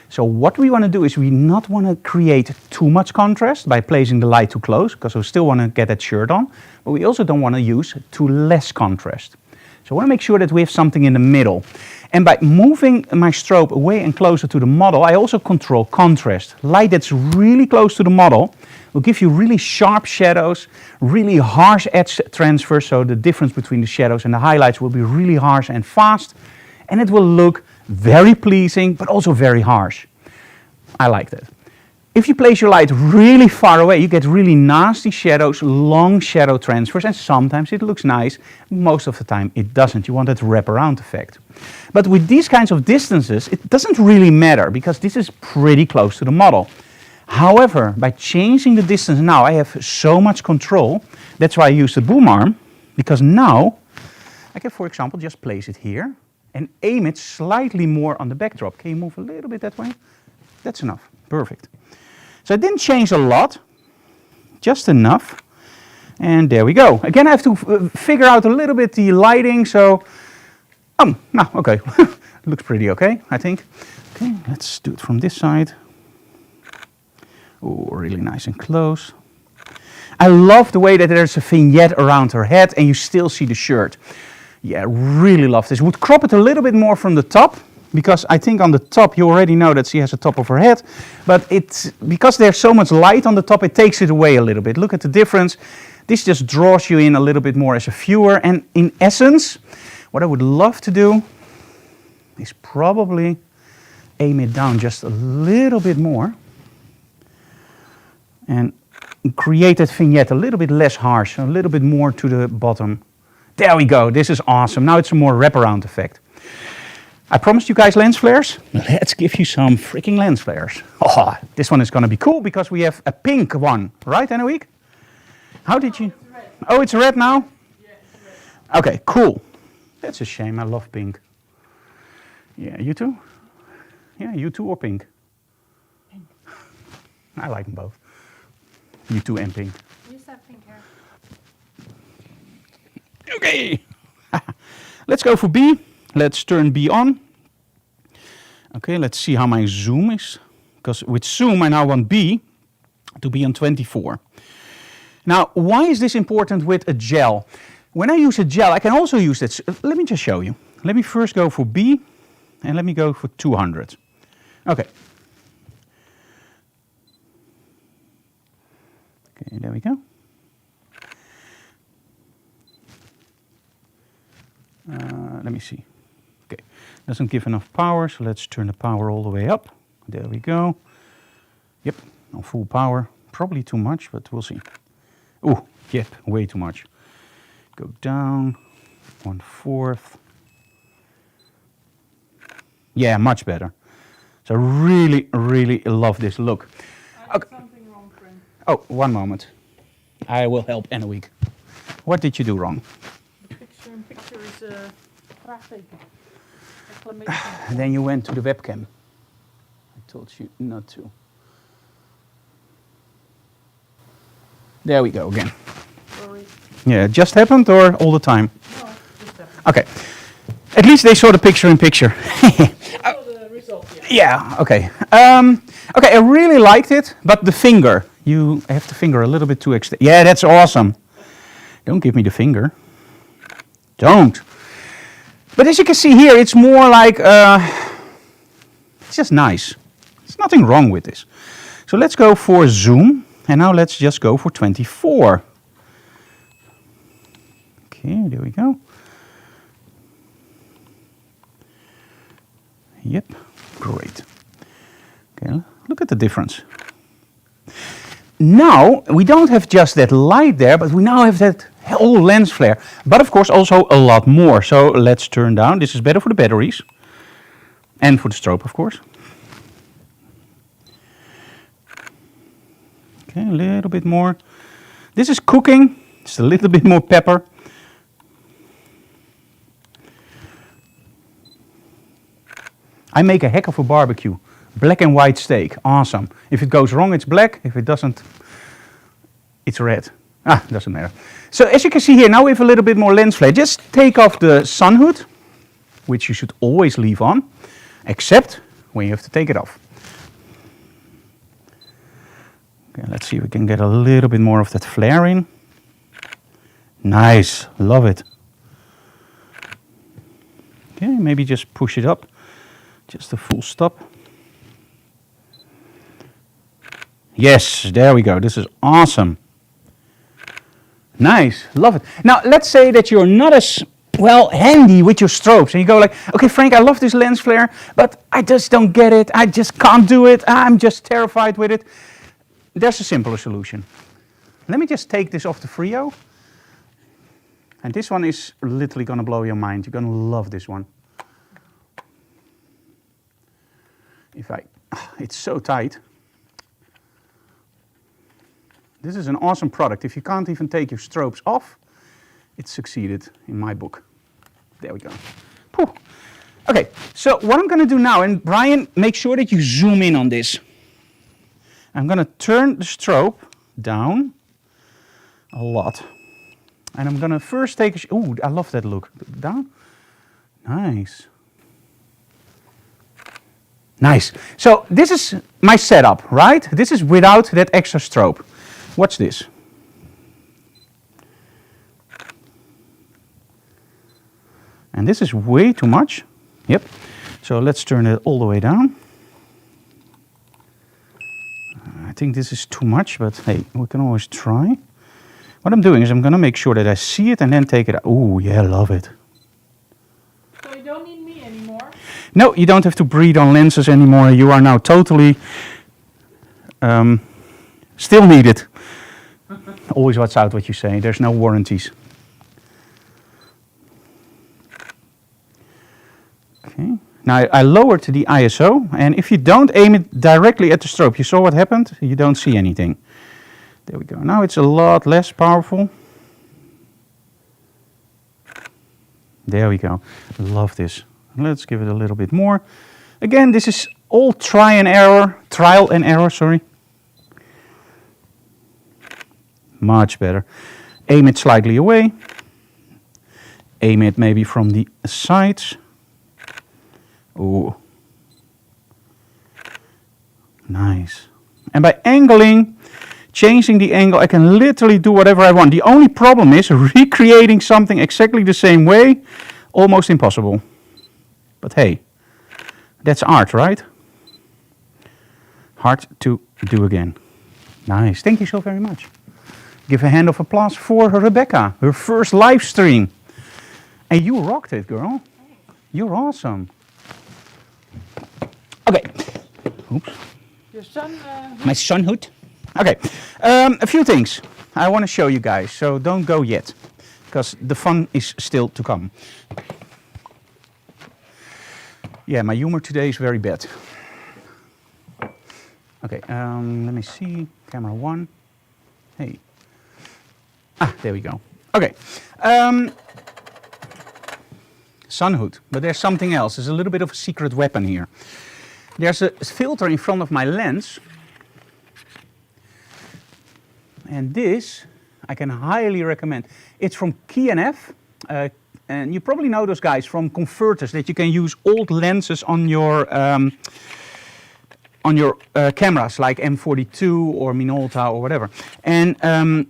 Speaker 1: So what we want to do is we not want to create too much contrast by placing the light too close, because we still want to get that shirt on, but we also don't want to use too less contrast. So I want to make sure that we have something in the middle. And by moving my strobe away and closer to the model, I also control contrast. Light that's really close to the model will give you really sharp shadows, really harsh edge transfer, so the difference between the shadows and the highlights will be really harsh and fast, and it will look very pleasing, but also very harsh. I like that. If you place your light really far away, you get really nasty shadows, long shadow transfers, and sometimes it looks nice. Most of the time it doesn't. You want that wraparound effect. But with these kinds of distances, it doesn't really matter because this is pretty close to the model. However, by changing the distance now, I have so much control. That's why I use the boom arm, because now I can, for example, just place it here and aim it slightly more on the backdrop. Can you move a little bit that way? That's enough. Perfect. So I didn't change a lot, just enough. And there we go. Again, I have to figure out a little bit the lighting, so, no, okay. Looks pretty okay, I think. Okay, let's do it from this side. Oh, really nice and close. I love the way that there's a vignette around her head and you still see the shirt. Yeah, really love this. Would crop it a little bit more from the top, because I think on the top you already know that she has a top of her head, but it's because there's so much light on the top, it takes it away a little bit. Look at the difference. This just draws you in a little bit more as a viewer, and in essence, what I would love to do is probably aim it down just a little bit more and create that vignette a little bit less harsh, a little bit more to the bottom. There we go, this is awesome. Now it's a more wraparound effect. I promised you guys lens flares. Let's give you some freaking lens flares. Oh, this one is going to be cool because we have a pink one, right, Anouk? How did you?
Speaker 2: It's red.
Speaker 1: Oh, it's red now?
Speaker 2: Yeah, it's red.
Speaker 1: Okay, cool. That's a shame, I love pink. Yeah, you too? Yeah, you too or pink?
Speaker 2: Pink.
Speaker 1: I like them both. You too and pink.
Speaker 2: You used to have pink hair.
Speaker 1: Okay. Let's go for B. Let's turn B on. Okay, let's see how my zoom is. Because with zoom, I now want B to be on 24. Now, why is this important with a gel? When I use a gel, I can also use this. Let me just show you. Let me first go for B. and let me go for 200. Okay. Okay, there we go. Let me see. Okay, doesn't give enough power, so let's turn the power all the way up. There we go. Yep, on full power. Probably too much, but we'll see. Oh, yep, way too much. Go down, 1/4. Yeah, much better. So really, really love this look.
Speaker 3: I did something wrong, Frank.
Speaker 1: Oh, one moment. I will help in a week. What did you do wrong?
Speaker 3: The picture in picture is prachtig. Exclamation.
Speaker 1: And then you went to the webcam. I told you not to. There we go again.
Speaker 3: Sorry.
Speaker 1: Yeah, it just happened or all the time?
Speaker 3: No, just happened.
Speaker 1: Okay. At least they saw the picture in picture.
Speaker 3: So the result, yeah.
Speaker 1: Yeah, okay. Okay, I really liked it, but the finger. You have the finger a little bit too extended. Yeah, that's awesome. Don't give me the finger. Don't. But as you can see here, it's more like, it's just nice. There's nothing wrong with this. So let's go for zoom. And now let's just go for 24. Okay, there we go. Yep, great. Okay, look at the difference. Now, we don't have just that light there, but we now have that whole lens flare. But of course also a lot more. So let's turn down. This is better for the batteries. And for the strobe, of course. Okay, a little bit more. This is cooking. Just a little bit more pepper. I make a heck of a barbecue. Black and white steak. Awesome. If it goes wrong, it's black. If it doesn't, it's red. Ah, doesn't matter. So as you can see here, now we have a little bit more lens flare. Just take off the sun hood, which you should always leave on, except when you have to take it off. Okay, let's see if we can get a little bit more of that flare in. Nice, love it. Okay, maybe just push it up. Just a full stop. Yes, there we go. This is awesome. Nice, love it. Now, let's say that you're not as, well, handy with your strobes. And you go like, okay, Frank, I love this lens flare, but I just don't get it. I just can't do it. I'm just terrified with it. There's a simpler solution. Let me just take this off the Frio. And this one is literally going to blow your mind. You're going to love this one. It's so tight. This is an awesome product. If you can't even take your strobes off, it succeeded in my book. There we go. Whew. Okay, so what I'm going to do now, and Brian, make sure that you zoom in on this. I'm going to turn the strobe down a lot. And I'm going to first take a... Ooh, I love that look. Down. Nice. Nice. So this is my setup, right? This is without that extra strobe. Watch this. And this is way too much. Yep. So let's turn it all the way down. I think this is too much, but hey, we can always try. What I'm doing is I'm going to make sure that I see it and then take it out. Oh, yeah, love it.
Speaker 3: So you don't need me anymore?
Speaker 1: No, you don't have to breathe on lenses anymore. You are now totally still needed. Always watch out what you say. There's no warranties. Okay. Now I lowered the ISO, and if you don't aim it directly at the strobe, you saw what happened? You don't see anything. There we go. Now it's a lot less powerful. There we go. Love this. Let's give it a little bit more. Again, this is all trial and error, sorry. Much better. Aim it slightly away. Aim it maybe from the sides. Ooh. Nice. And by angling, changing the angle, I can literally do whatever I want. The only problem is recreating something exactly the same way, almost impossible. But hey, That's art, right? Hard to do again. Nice. Thank you so very much. Give a hand of applause for Rebecca, her first live stream. And you rocked it, girl. You're awesome. Okay. Oops.
Speaker 3: Your son,
Speaker 1: My sonhood. Okay. A few things I want to show you guys, so don't go yet, because the fun is still to come. Yeah, my humor today is very bad. Okay, let me see. Camera 1. Hey. Ah, there we go. Okay. Sunhood, but there's something else. There's a little bit of a secret weapon here. There's a filter in front of my lens. And this, I can highly recommend. It's from K&F. And you probably know those guys from converters, that you can use old lenses on your cameras, like M42 or Minolta or whatever. And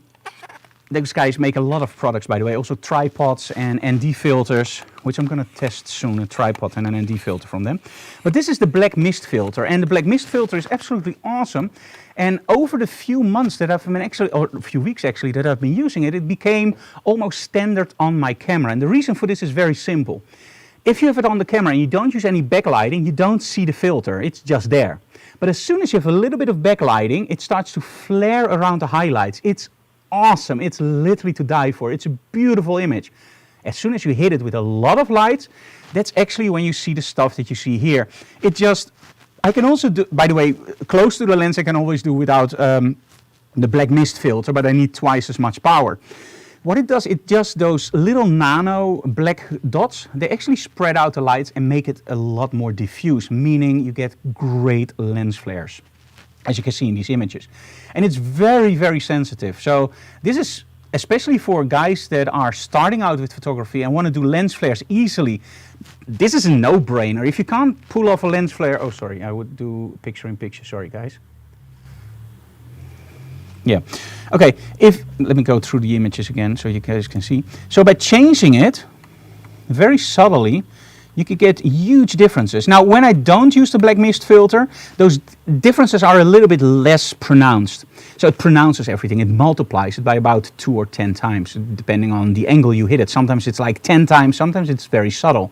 Speaker 1: those guys make a lot of products, by the way, also tripods and ND filters, which I'm going to test soon, a tripod and an ND filter from them. But this is the black mist filter, and the black mist filter is absolutely awesome. And over the few months that I've been actually, or a few weeks actually, that I've been using it, it became almost standard on my camera. And the reason for this is very simple. If you have it on the camera and you don't use any backlighting, you don't see the filter, it's just there. But as soon as you have a little bit of backlighting, it starts to flare around the highlights. It's awesome, it's literally to die for. It's a beautiful image. As soon as you hit it with a lot of light, that's actually when you see the stuff that you see here. It just, I can also do, by the way, close to the lens I can always do without the black mist filter, but I need twice as much power. What it does, it just those little nano black dots, they actually spread out the lights and make it a lot more diffuse, meaning you get great lens flares, as you can see in these images. And it's very, very sensitive. So this is especially for guys that are starting out with photography and want to do lens flares easily. This is a no-brainer. If you can't pull off a lens flare, oh sorry, I would do picture in picture, sorry guys. Yeah, okay, let me go through the images again so you guys can see. So by changing it very subtly, you could get huge differences. Now, when I don't use the black mist filter, those differences are a little bit less pronounced. So it pronounces everything, it multiplies it by about 2 or 10 times, depending on the angle you hit it. Sometimes it's like 10 times, sometimes it's very subtle.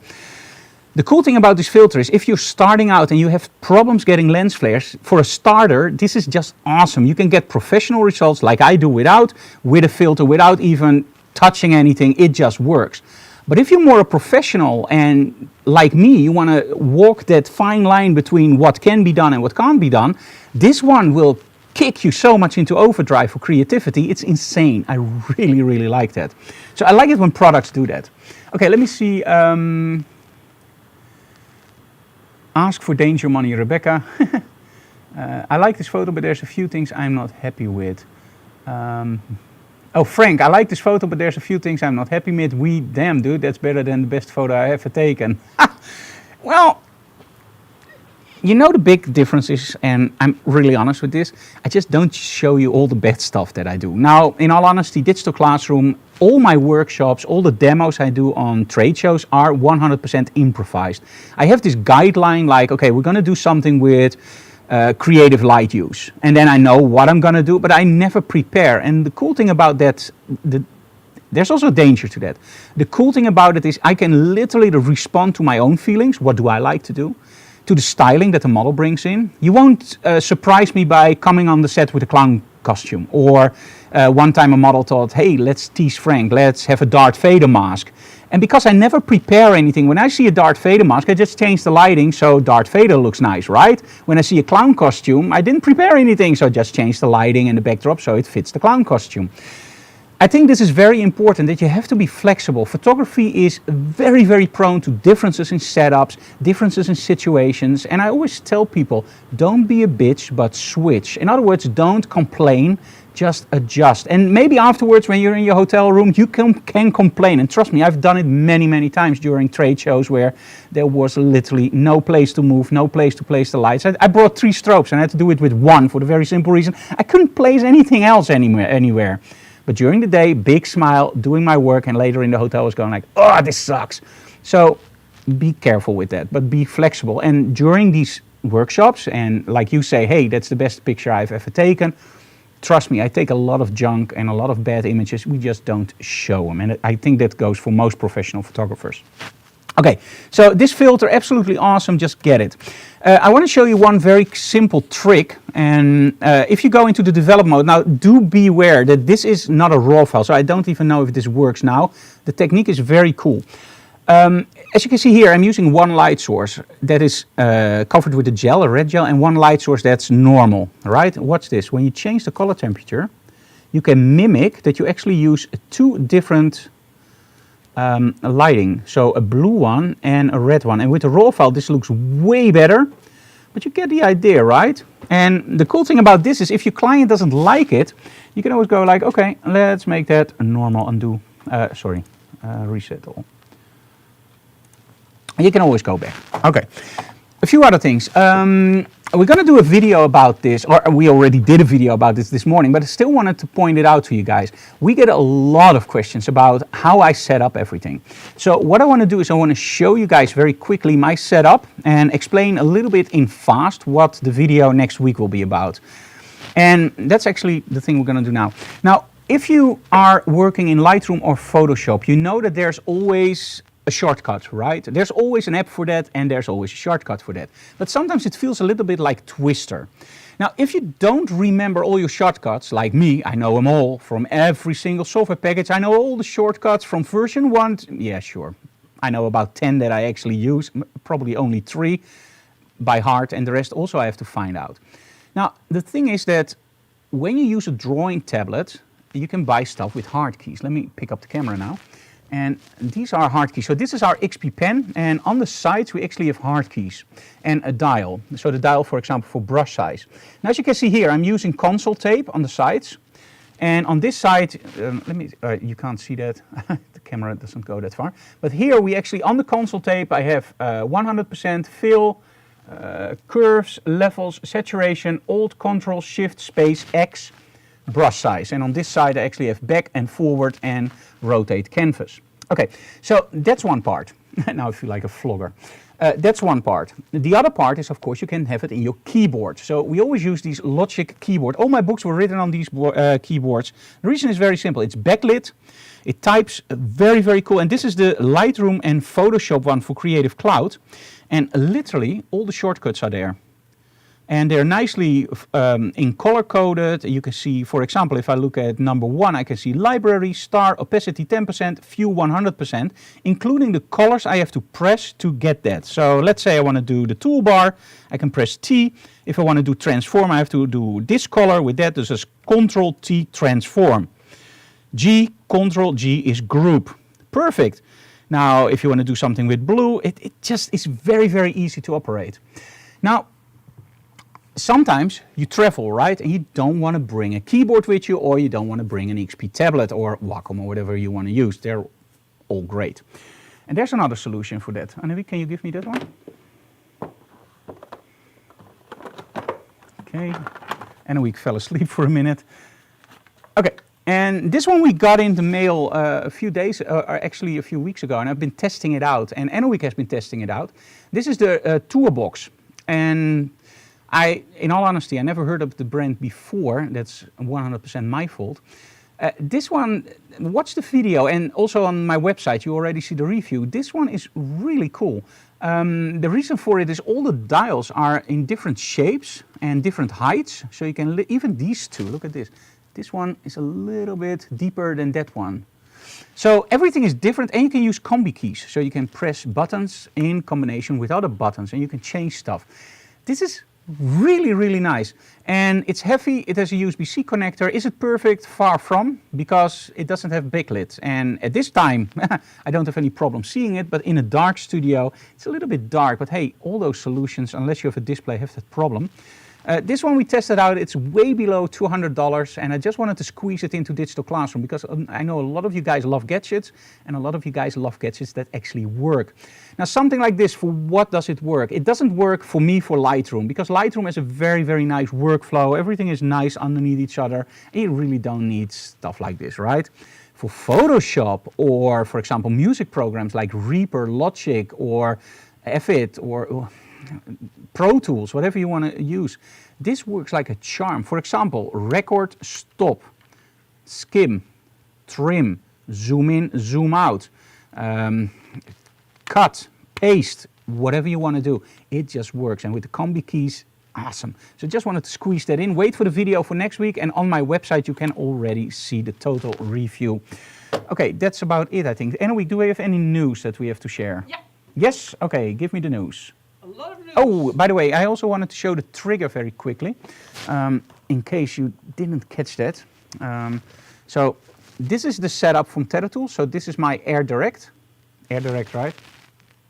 Speaker 1: The cool thing about this filter is if you're starting out and you have problems getting lens flares, for a starter, this is just awesome. You can get professional results like I do with a filter, without even touching anything, it just works. But if you're more a professional and like me, you want to walk that fine line between what can be done and what can't be done, this one will kick you so much into overdrive for creativity. It's insane. I really, really like that. So I like it when products do that. Okay, let me see. Ask for danger money, Rebecca. I like this photo, but there's a few things I'm not happy with. Oh, Frank, I like this photo, but there's a few things I'm not happy with. Damn, dude, that's better than the best photo I ever taken. Well, you know the big difference is, and I'm really honest with this, I just don't show you all the bad stuff that I do. Now, in all honesty, Digital Classroom, all my workshops, all the demos I do on trade shows are 100% improvised. I have this guideline like, okay, we're going to do something with creative light use. And then I know what I'm going to do, but I never prepare. And the cool thing about that, there's also danger to that. The cool thing about it is I can literally respond to my own feelings. What do I like to do? To the styling that the model brings in. You won't surprise me by coming on the set with a clown costume. Or one time a model thought, hey, let's tease Frank, let's have a Darth Vader mask. And because I never prepare anything, when I see a Darth Vader mask, I just change the lighting so Darth Vader looks nice, right? When I see a clown costume, I didn't prepare anything, so I just changed the lighting and the backdrop so it fits the clown costume. I think this is very important, that you have to be flexible. Photography is very, very prone to differences in setups, differences in situations. And I always tell people, don't be a bitch, but switch. In other words, don't complain, just adjust. And maybe afterwards, when you're in your hotel room, you can complain. And trust me, I've done it many, many times during trade shows where there was literally no place to move, no place to place the lights. I brought 3 strobes and I had to do it with 1 for the very simple reason I couldn't place anything else anywhere. But during the day, big smile, doing my work, and later in the hotel I was going like, oh, this sucks. So be careful with that, but be flexible. And during these workshops, and like you say, hey, that's the best picture I've ever taken. Trust me, I take a lot of junk and a lot of bad images. We just don't show them. And I think that goes for most professional photographers. Okay, so this filter, absolutely awesome, just get it. I want to show you one very simple trick, and if you go into the develop mode, now do beware that this is not a RAW file, so I don't even know if this works now. The technique is very cool. As you can see here, I'm using one light source that is covered with a gel, a red gel, and one light source that's normal, right? Watch this, when you change the color temperature, you can mimic that you actually use two different lighting, so a blue one and a red one. And with the RAW file, this looks way better, but you get the idea, right? And the cool thing about this is if your client doesn't like it, you can always go like, okay, let's make that normal and do, reset all. You can always go back. Okay, a few other things. We're going to do a video about this, or we already did a video about this morning, but I still wanted to point it out to you guys. We get a lot of questions about how I set up everything. So what I want to do is I want to show you guys very quickly my setup and explain a little bit in fast what the video next week will be about. And that's actually the thing we're going to do now. Now, if you are working in Lightroom or Photoshop, you know that there's always a shortcut, right? There's always an app for that, and there's always a shortcut for that. But sometimes it feels a little bit like Twister. Now, if you don't remember all your shortcuts, like me, I know them all from every single software package. I know all the shortcuts from version 1. Yeah, sure. I know about 10 that I actually use, probably only 3 by heart, and the rest also I have to find out. Now, the thing is that when you use a drawing tablet, you can buy stuff with hard keys. Let me pick up the camera now. And these are hard keys. So this is our XP pen, and on the sides we actually have hard keys and a dial. So the dial, for example, for brush size. Now, as you can see here, I'm using console tape on the sides, and on this side, you can't see that. The camera doesn't go that far. But here we actually, on the console tape, I have 100% fill, curves, levels, saturation, Alt, Control, Shift, Space, X, brush size. And on this side I actually have back and forward and rotate canvas. Okay, so that's one part. Now I feel like a vlogger. That's one part. The other part is, of course, you can have it in your keyboard. So we always use these Logic keyboard. All my books were written on these keyboards. The reason is very simple. It's backlit. It types very, very cool. And this is the Lightroom and Photoshop one for Creative Cloud. And literally all the shortcuts are there. And they're nicely in color coded. You can see, for example, if I look at number 1, I can see library, star, opacity 10%, view 100%, including the colors I have to press to get that. So let's say I want to do the toolbar, I can press T. If I want to do transform, I have to do this color with that. This is Control T, transform. G, Control G is group. Perfect. Now, if you want to do something with blue, it just is very, very easy to operate. Now, sometimes you travel, right, and you don't want to bring a keyboard with you, or you don't want to bring an XP tablet or Wacom or whatever you want to use. They're all great. And there's another solution for that. Annelie, can you give me that one? Okay. Annelie fell asleep for a minute. Okay. And this one we got in the mail a few days, or actually a few weeks ago, and I've been testing it out, and Annelie has been testing it out. This is the Toolbox, and in all honesty, I never heard of the brand before. That's 100% my fault. This one, watch the video, and also on my website you already see the review. This one is really cool. The reason for it is all the dials are in different shapes and different heights. So you can, even these two, look at this. This one is a little bit deeper than that one. So everything is different, and you can use combi keys. So you can press buttons in combination with other buttons, and you can change stuff. This is really, really nice. And it's heavy, it has a USB-C connector. Is it perfect? Far from, because it doesn't have backlit. And at this time, I don't have any problem seeing it, but in a dark studio, it's a little bit dark. But hey, all those solutions, unless you have a display, have that problem. This one we tested out, it's way below $200, and I just wanted to squeeze it into Digital Classroom because I know a lot of you guys love gadgets, and a lot of you guys love gadgets that actually work. Now something like this, for what does it work? It doesn't work for me for Lightroom, because Lightroom has a very, very nice workflow. Everything is nice underneath each other, and you really don't need stuff like this, right? For Photoshop, or for example music programs like Reaper, Logic, or Ettl, or Pro Tools, whatever you want to use, this works like a charm. For example, record, stop, skim, trim, zoom in, zoom out, cut, paste, whatever you want to do, it just works. And with the combi keys, awesome. So just wanted to squeeze that in. Wait for the video for next week, and on my website you can already see the total review. Okay, that's about it, I think. Anyway, do we have any news that we have to share?
Speaker 3: Yeah.
Speaker 1: Yes? Okay, give me the news.
Speaker 3: A lot of news.
Speaker 1: Oh, by the way, I also wanted to show the trigger very quickly, in case you didn't catch that. So this is the setup from Ettl. So this is my Air Direct, right?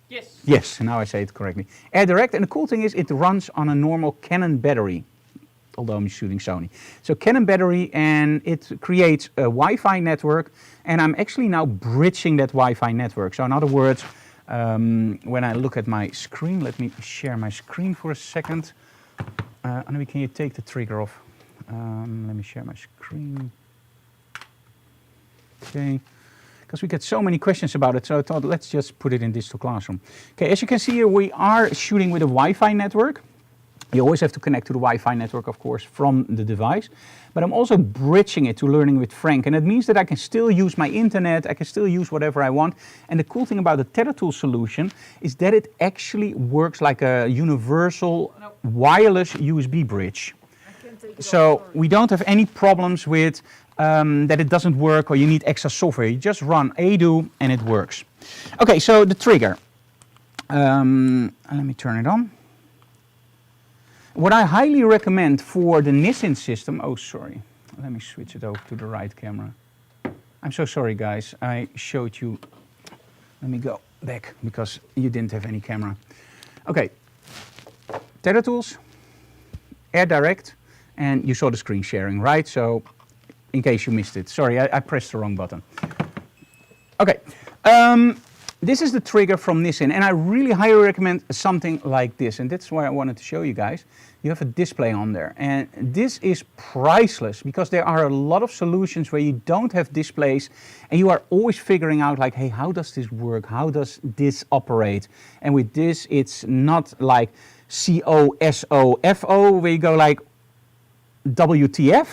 Speaker 3: Yes.
Speaker 1: Yes, now I say it correctly. Air Direct, and the cool thing is it runs on a normal Canon battery, although I'm shooting Sony. So Canon battery, and it creates a Wi-Fi network, and I'm actually now bridging that Wi-Fi network. So in other words, when I look at my screen, let me share my screen for a second. Annelie, can you take the trigger off? Let me share my screen. Okay, because we get so many questions about it, so I thought let's just put it in Digital Classroom. Okay, as you can see here, we are shooting with a Wi-Fi network. You always have to connect to the Wi-Fi network, of course, from the device. But I'm also bridging it to Learning with Frank. And it means that I can still use my internet, I can still use whatever I want. And the cool thing about the Ettl solution is that it actually works like a universal wireless USB bridge. So we don't have any problems with that it doesn't work or you need extra software. You just run Edu and it works. Okay, so the trigger. Let me turn it on. What I highly recommend for the Nissin system, oh sorry, let me switch it over to the right camera. I'm so sorry guys, I showed you, let me go back because you didn't have any camera. Okay, Ettl, Air Direct, and you saw the screen sharing, right? So in case you missed it, sorry, I pressed the wrong button. Okay. This is the trigger from Nissin, and I really highly recommend something like this, and that's why I wanted to show you guys. You have a display on there, and this is priceless because there are a lot of solutions where you don't have displays, and you are always figuring out like, hey, how does this work? How does this operate? And with this, it's not like COSOFO, where you go like, WTF?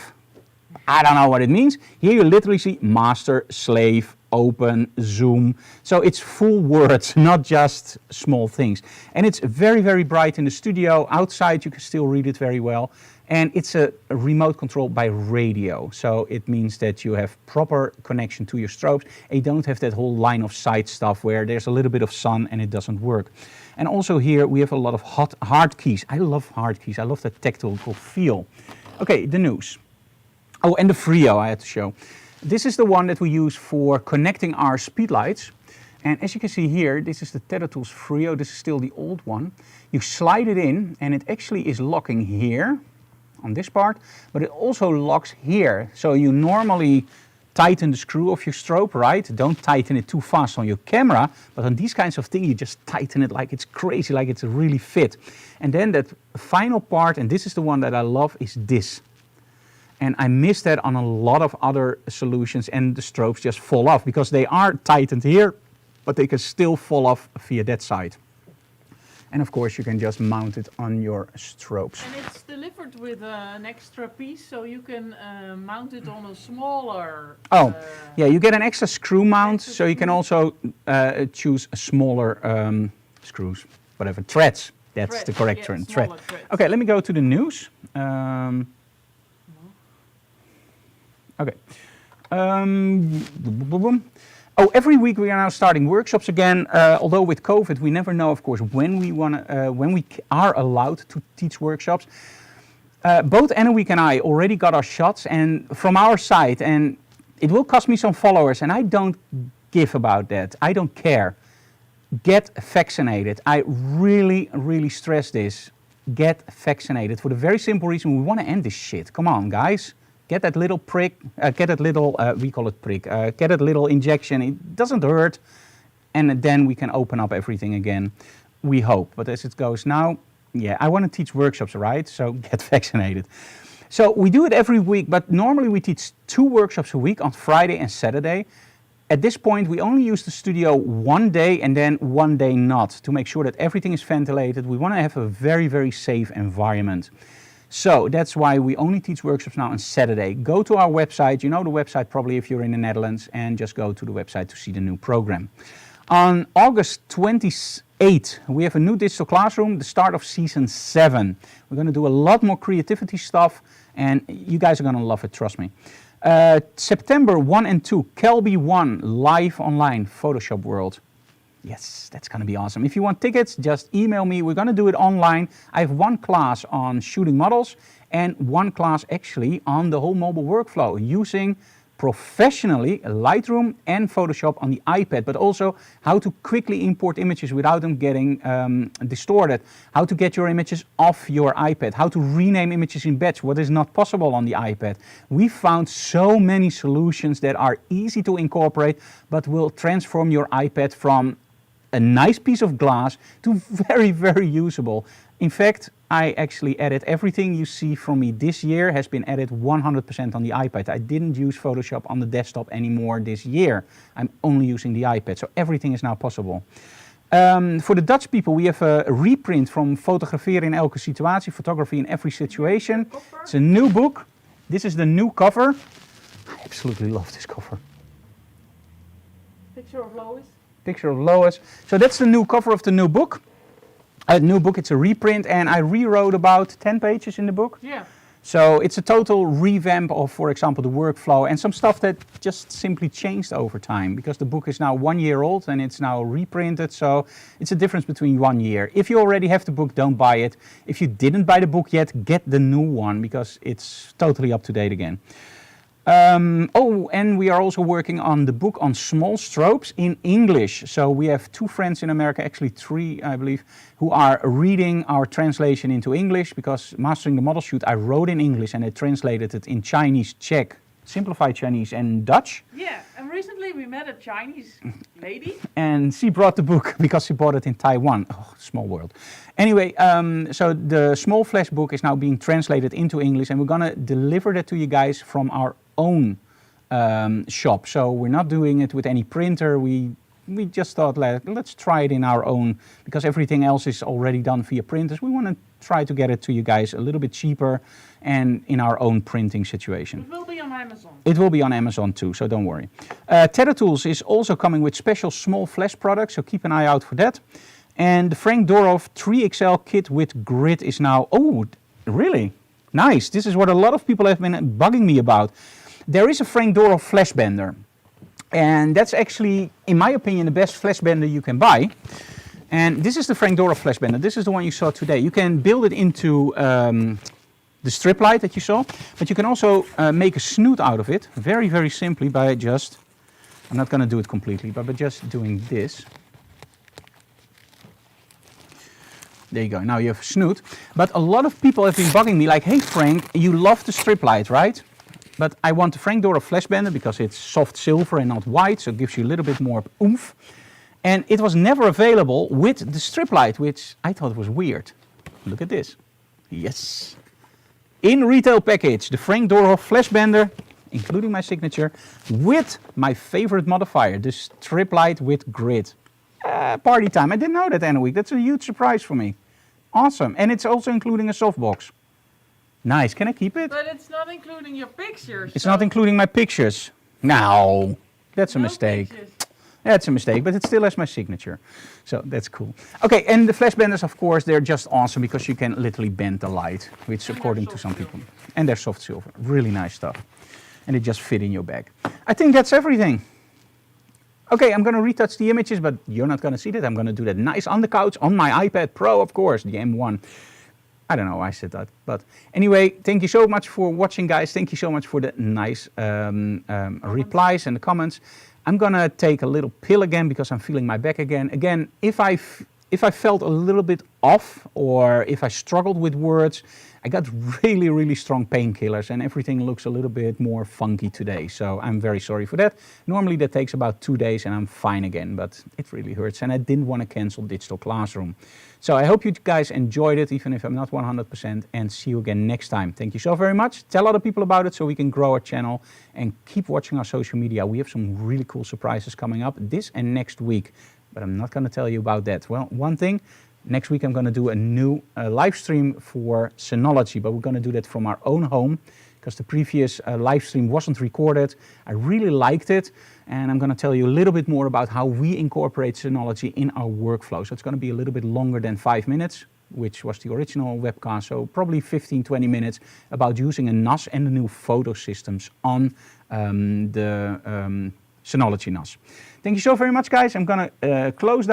Speaker 1: I don't know what it means. Here you literally see master, slave, open, zoom. So it's full words, not just small things. And it's very, very bright in the studio. Outside you can still read it very well. And it's a remote control by radio. So it means that you have proper connection to your strobes and you don't have that whole line of sight stuff where there's a little bit of sun and it doesn't work. And also here we have a lot of hard keys. I love hard keys. I love that tactile feel. Okay, the news. Oh, and the Frio I had to show. This is the one that we use for connecting our speedlights. And as you can see here, this is the Ettl Frio. This is still the old one. You slide it in and it actually is locking here on this part, but it also locks here. So you normally tighten the screw of your strobe, right? Don't tighten it too fast on your camera, but on these kinds of things, you just tighten it like it's crazy, like it's really fit. And then that final part, and this is the one that I love, is this. And I miss that on a lot of other solutions, and the strobes just fall off because they are tightened here, but they can still fall off via that side. And of course you can just mount it on your strobes.
Speaker 3: And it's delivered with an extra piece, so you can mount it on a smaller...
Speaker 1: yeah, you get an extra screw mount, so you can also choose smaller screws, whatever, threads. That's the correct term, thread. Okay, let me go to the news. Okay. Every week we are now starting workshops again. Although with COVID, we never know, of course, when we are allowed to teach workshops. Both Anneweek and I already got our shots, and from our side, and it will cost me some followers, and I don't give about that. I don't care. Get vaccinated. I really, really stress this. get vaccinated for the very simple reason we want to end this shit. Come on, guys. Get that little prick, get that little, we call it prick, get that little injection. It doesn't hurt. And then we can open up everything again. We hope. But as it goes now, yeah, I want to teach workshops, right? So get vaccinated. So we do it every week, but normally we teach 2 workshops a week on Friday and Saturday. At this point, we only use the studio one day and then one day not to make sure that everything is ventilated. We want to have a very, very safe environment. So that's why we only teach workshops now on Saturday. Go to our website, you know the website probably if you're in the Netherlands, and just go to the website to see the new program. On August 28th, we have a new digital classroom, the start of season 7. We're going to do a lot more creativity stuff, and you guys are going to love it, trust me. September 1 and 2, Kelby 1, live online, Photoshop World. Yes, that's going to be awesome. If you want tickets, just email me. We're going to do it online. I have 1 class on shooting models and 1 class actually on the whole mobile workflow using professionally Lightroom and Photoshop on the iPad, but also how to quickly import images without them getting distorted, how to get your images off your iPad, how to rename images in batch, what is not possible on the iPad. We found so many solutions that are easy to incorporate, but will transform your iPad from a nice piece of glass to very, very usable. In fact, I actually added everything you see from me this year has been added 100% on the iPad. I didn't use Photoshop on the desktop anymore this year. I'm only using the iPad, so everything is now possible. For the Dutch people, we have a reprint from Fotograferen in elke situatie, Photography in every situation. It's a new book. This is the new cover. I absolutely love this cover.
Speaker 3: Picture of Lois.
Speaker 1: Picture of Lois. So that's the new cover of the new book. It's a reprint, and I rewrote about 10 pages in the book.
Speaker 3: Yeah.
Speaker 1: So it's a total revamp of, for example, the workflow and some stuff that just simply changed over time because the book is now 1 year old and it's now reprinted. So it's a difference between 1 year. If you already have the book, don't buy it. If you didn't buy the book yet, get the new one because it's totally up to date again. And we are also working on the book on small strokes in English. So we have 2 friends in America, actually 3, I believe, who are reading our translation into English because Mastering the Model Shoot, I wrote in English and they translated it in Chinese, Czech, Simplified Chinese and Dutch.
Speaker 3: Yeah, and recently we met a Chinese lady.
Speaker 1: And she brought the book because she bought it in Taiwan. Oh, small world. Anyway, so the small flash book is now being translated into English and we're going to deliver that to you guys from our own shop. So we're not doing it with any printer. We just thought, let's try it in our own, because everything else is already done via printers. We want to try to get it to you guys a little bit cheaper and in our own printing situation.
Speaker 3: It will be on Amazon.
Speaker 1: It will be on Amazon too, so don't worry. Tether Tools is also coming with special small flash products, so keep an eye out for that. And the Frank Dorov 3XL kit with grid is now, oh, really? Nice. This is what a lot of people have been bugging me about. There is a Frank Dorov flash bender. And that's actually, in my opinion, the best flash bender you can buy. And this is the Frank Dorov flash bender. This is the one you saw today. You can build it into the strip light that you saw, but you can also make a snoot out of it very, very simply by just, I'm not going to do it completely, but by just doing this. There you go, now you have a snoot. But a lot of people have been bugging me like, hey Frank, you love the strip light, right? But I want the Frank Dorov flash bender because it's soft silver and not white, so it gives you a little bit more oomph. And it was never available with the strip light, which I thought was weird. Look at this. Yes. In retail package, the Frank Dorov flash bender, including my signature, with my favorite modifier, the strip light with grid. Party time. I didn't know that, Anna Week. That's a huge surprise for me. Awesome. And it's also including a softbox. Nice. Can I keep it?
Speaker 3: But it's not including your pictures.
Speaker 1: It's not including my pictures. No, that's a mistake.
Speaker 3: Pictures.
Speaker 1: That's a mistake, but it still has my signature. So that's cool. Okay, and the flash benders, of course, they're just awesome because you can literally bend the light, which according to some people. And they're soft silver. Really nice stuff. And they just fit in your bag. I think that's everything. Okay, I'm going to retouch the images, but you're not going to see that. I'm going to do that nice on the couch on my iPad Pro, of course, the M1. I don't know why I said that, but anyway, thank you so much for watching, guys. Thank you so much for the nice replies and the comments. I'm going to take a little pill again because I'm feeling my back again. Again, if I if I felt a little bit off or if I struggled with words, I got really, really strong painkillers and everything looks a little bit more funky today. So I'm very sorry for that. Normally that takes about 2 days and I'm fine again, but it really hurts and I didn't want to cancel Digital Classroom. So I hope you guys enjoyed it, even if I'm not 100%, and see you again next time. Thank you so very much. Tell other people about it so we can grow our channel and keep watching our social media. We have some really cool surprises coming up this and next week, but I'm not going to tell you about that. Well, one thing, next week I'm going to do a new live stream for Synology, but we're going to do that from our own home because the previous live stream wasn't recorded. I really liked it, and I'm going to tell you a little bit more about how we incorporate Synology in our workflow. So it's going to be a little bit longer than 5 minutes, which was the original webcast, so probably 15-20 minutes about using a NAS and the new photo systems on the Synology NAS. Thank you so very much, guys. I'm going to close down